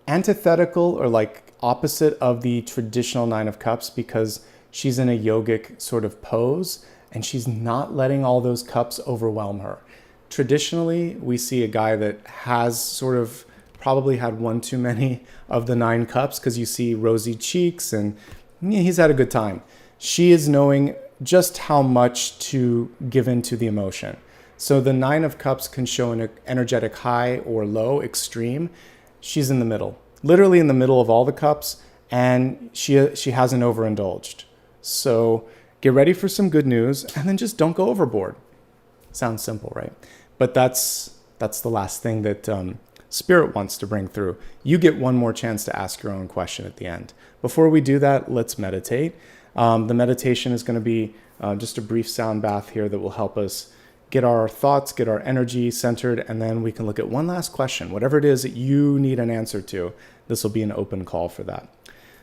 [SPEAKER 1] antithetical or like opposite of the traditional Nine of Cups because she's in a yogic sort of pose and she's not letting all those cups overwhelm her. Traditionally, we see a guy that has sort of probably had one too many of the 9 cups because you see rosy cheeks and he's had a good time. She is knowing just how much to give into the emotion. So the 9 of Cups can show an energetic high or low, extreme. She's in the middle, literally in the middle of all the cups, and she hasn't overindulged. So get ready for some good news, and then just don't go overboard. Sounds simple, right? But that's the last thing that Spirit wants to bring through. You get one more chance to ask your own question at the end. Before we do that, let's meditate. The meditation is going to be just a brief sound bath here that will help us get our thoughts, get our energy centered, and then we can look at one last question. Whatever it is that you need an answer to, this will be an open call for that.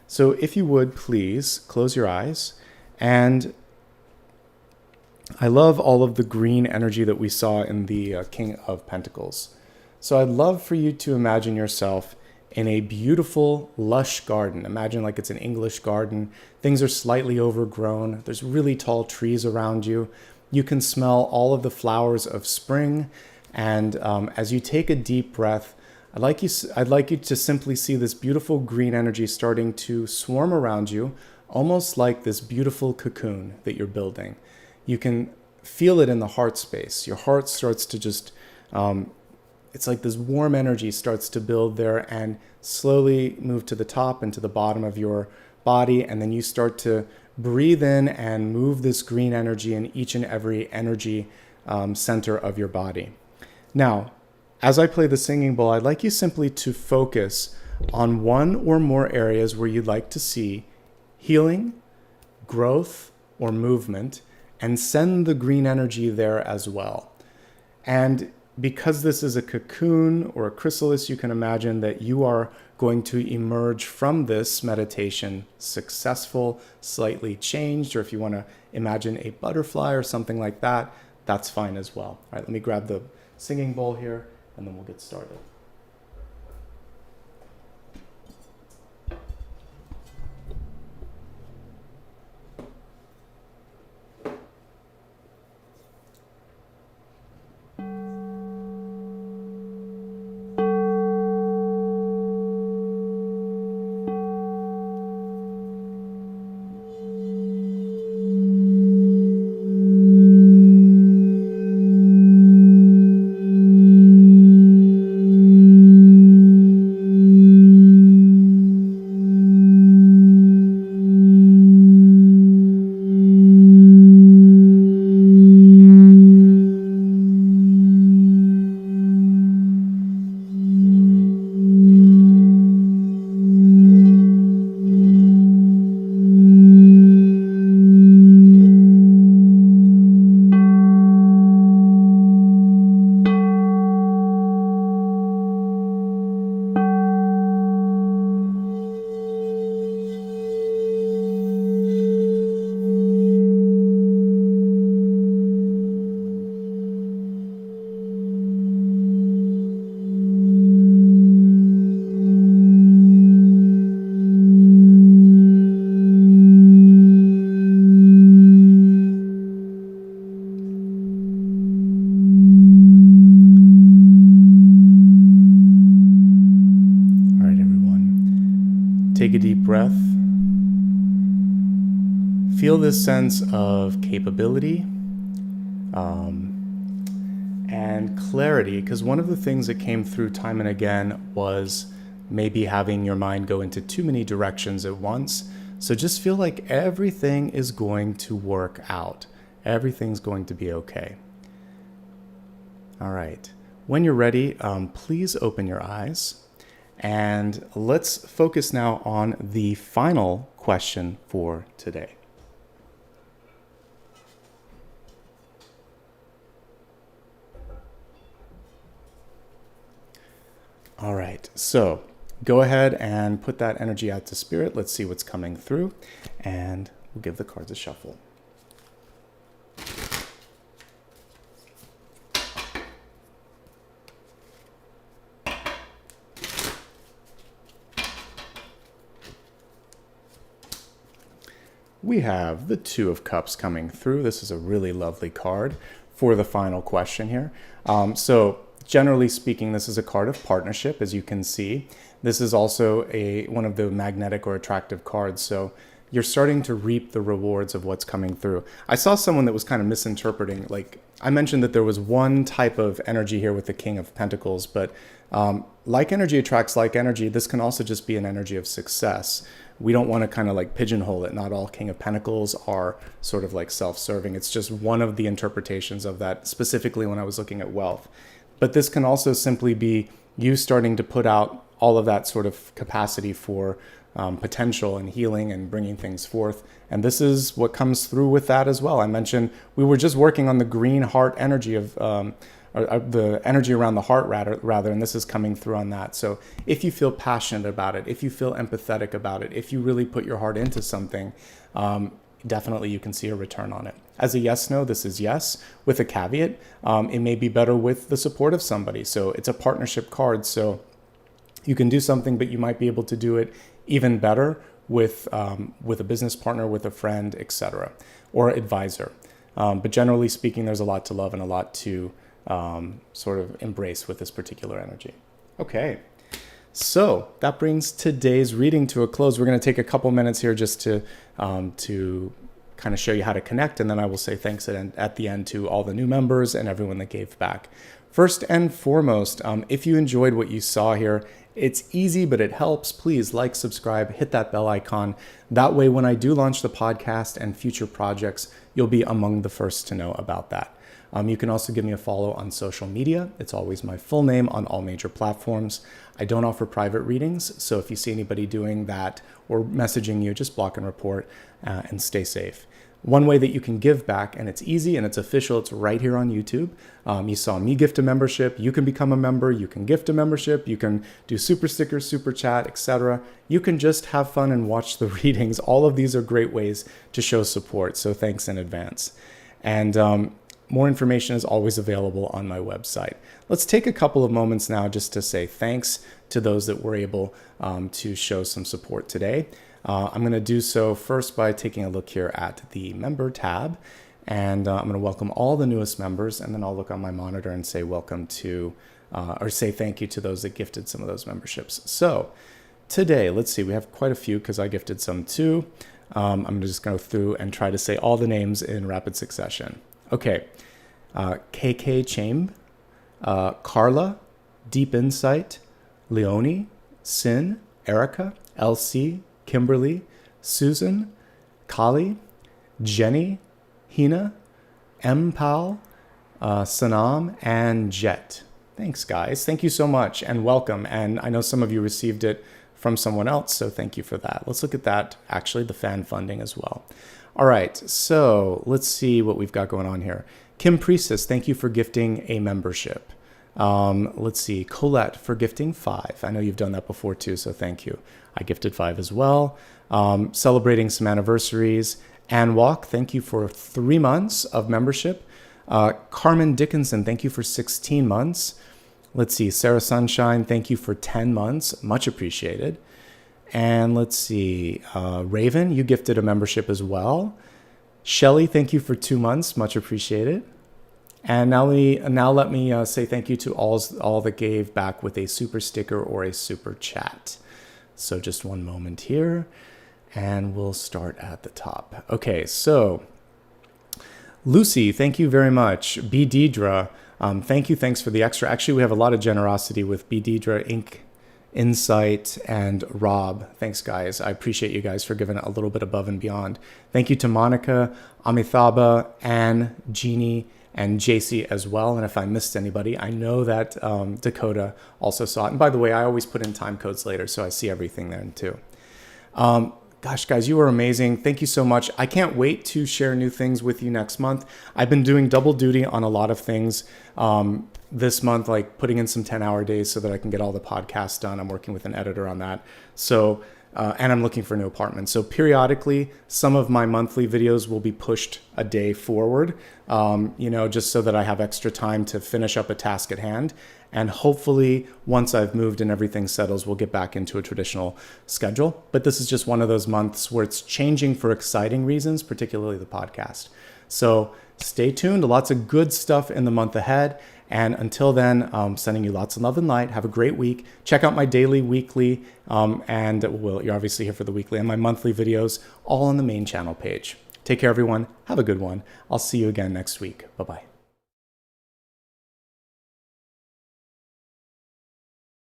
[SPEAKER 1] So if you would, please close your eyes. And I love all of the green energy that we saw in the King of Pentacles. So I'd love for you to imagine yourself in a beautiful, lush garden. Imagine like it's an English garden. Things are slightly overgrown. There's really tall trees around you. You can smell all of the flowers of spring. And as you take a deep breath, I'd like you to simply see this beautiful green energy starting to swarm around you, almost like this beautiful cocoon that you're building. You can feel it in the heart space. Your heart starts to just, it's like this warm energy starts to build there and slowly move to the top and to the bottom of your body. And then you start to breathe in and move this green energy in each and every energy center of your body. Now, as I play the singing bowl, I'd like you simply to focus on one or more areas where you'd like to see healing, growth, or movement, and send the green energy there as well. And because this is a cocoon or a chrysalis, you can imagine that you are going to emerge from this meditation successful, slightly changed, or if you want to imagine a butterfly or something like that, that's fine as well. All right, let me grab the singing bowl here, and then we'll get started. Take a deep breath. Feel this sense of capability and clarity, because one of the things that came through time and again was maybe having your mind go into too many directions at once. So just feel like everything is going to work out. Everything's going to be okay. All right. When you're ready, please open your eyes. And let's focus now on the final question for today. All right, so go ahead and put that energy out to spirit. Let's see what's coming through, and we'll give the cards a shuffle. We have the Two of Cups coming through. This is a really lovely card for the final question here. So generally speaking, this is a card of partnership, as you can see. This is also one of the magnetic or attractive cards. So you're starting to reap the rewards of what's coming through. I saw someone that was kind of misinterpreting. Like, I mentioned that there was one type of energy here with the King of Pentacles, but like energy attracts like energy. This can also just be an energy of success. We don't want to kind of like pigeonhole it. Not all King of Pentacles are sort of like self-serving. It's just one of the interpretations of that, specifically when I was looking at wealth. But this can also simply be you starting to put out all of that sort of capacity for potential and healing and bringing things forth. And this is what comes through with that as well. I mentioned we were just working on the green heart energy of the energy around the heart rather, and this is coming through on that. So if you feel passionate about it, if you feel empathetic about it, if you really put your heart into something, definitely you can see a return on it. As a yes/no, this is yes, with a caveat. It may be better with the support of somebody. So it's a partnership card. So you can do something, but you might be able to do it even better with a business partner, with a friend, etc., or advisor. But generally speaking, there's a lot to love and a lot to sort of embrace with this particular energy. Okay. So that brings today's reading to a close. We're going to take a couple minutes here just to kind of show you how to connect, and then I will say thanks at the end to all the new members and everyone that gave back. First and foremost, if you enjoyed what you saw here, it's easy, but it helps. Please like, subscribe, hit that bell icon. That way, when I do launch the podcast and future projects, you'll be among the first to know about that. You can also give me a follow on social media. It's always my full name on all major platforms. I don't offer private readings, so if you see anybody doing that or messaging you, just block and report and stay safe. One way that you can give back, and it's easy and it's official, it's right here on YouTube. You saw me gift a membership. You can become a member. You can gift a membership. You can do super stickers, super chat, etc. You can just have fun and watch the readings. All of these are great ways to show support, so thanks in advance. And more information is always available on my website. Let's take a couple of moments now just to say thanks to those that were able to show some support today. I'm going to do so first by taking a look here at the member tab, and I'm going to welcome all the newest members, and then I'll look on my monitor and say welcome to, or say thank you to those that gifted some of those memberships. So today, let's see, we have quite a few because I gifted some too. I'm going to just go through and try to say all the names in rapid succession. Okay, KK Chamb, Carla, Deep Insight, Leonie, Sin, Erica, LC, Kimberly, Susan, Kali, Jenny, Hina, Mpal, Sanam, and Jet. Thanks, guys. Thank you so much and welcome. And I know some of you received it from someone else, so thank you for that. Let's look at that, actually, the fan funding as well. All right, so let's see what we've got going on here. Kim Priestess, thank you for gifting a membership. Let's see, Colette for gifting 5. I know you've done that before too, so thank you. I gifted 5 as well. Celebrating some anniversaries. Ann Walk, thank you for 3 months of membership. Carmen Dickinson, thank you for 16 months. Let's see, Sarah Sunshine, thank you for 10 months. Much appreciated. And let's see, Raven, you gifted a membership as well. Shelly, thank you for 2 months. Much appreciated. And now let me say thank you to all that gave back with a super sticker or a super chat. So just one moment here, and we'll start at the top. Okay, so Lucy, thank you very much. B. Deidre, thank you. Thanks for the extra. Actually, we have a lot of generosity with B. Deidre, Insight, and Rob. Thanks, guys. I appreciate you guys for giving a little bit above and beyond. Thank you to Monica, Amithaba, Anne, Jeannie, and JC as well. And if I missed anybody, I know that Dakota also saw it. And by the way, I always put in time codes later, so I see everything there too. Gosh, guys, you were amazing. Thank you so much. I can't wait to share new things with you next month. I've been doing double duty on a lot of things this month, like putting in some 10-hour days so that I can get all the podcasts done. I'm working with an editor on that. So, and I'm looking for a new apartment. So periodically, some of my monthly videos will be pushed a day forward, just so that I have extra time to finish up a task at hand. And hopefully, once I've moved and everything settles, we'll get back into a traditional schedule. But this is just one of those months where it's changing for exciting reasons, particularly the podcast. So stay tuned. Lots of good stuff in the month ahead. And until then, sending you lots of love and light. Have a great week. Check out my daily, weekly, and you're obviously here for the weekly, and my monthly videos, all on the main channel page. Take care, everyone. Have a good one. I'll see you again next week. Bye-bye.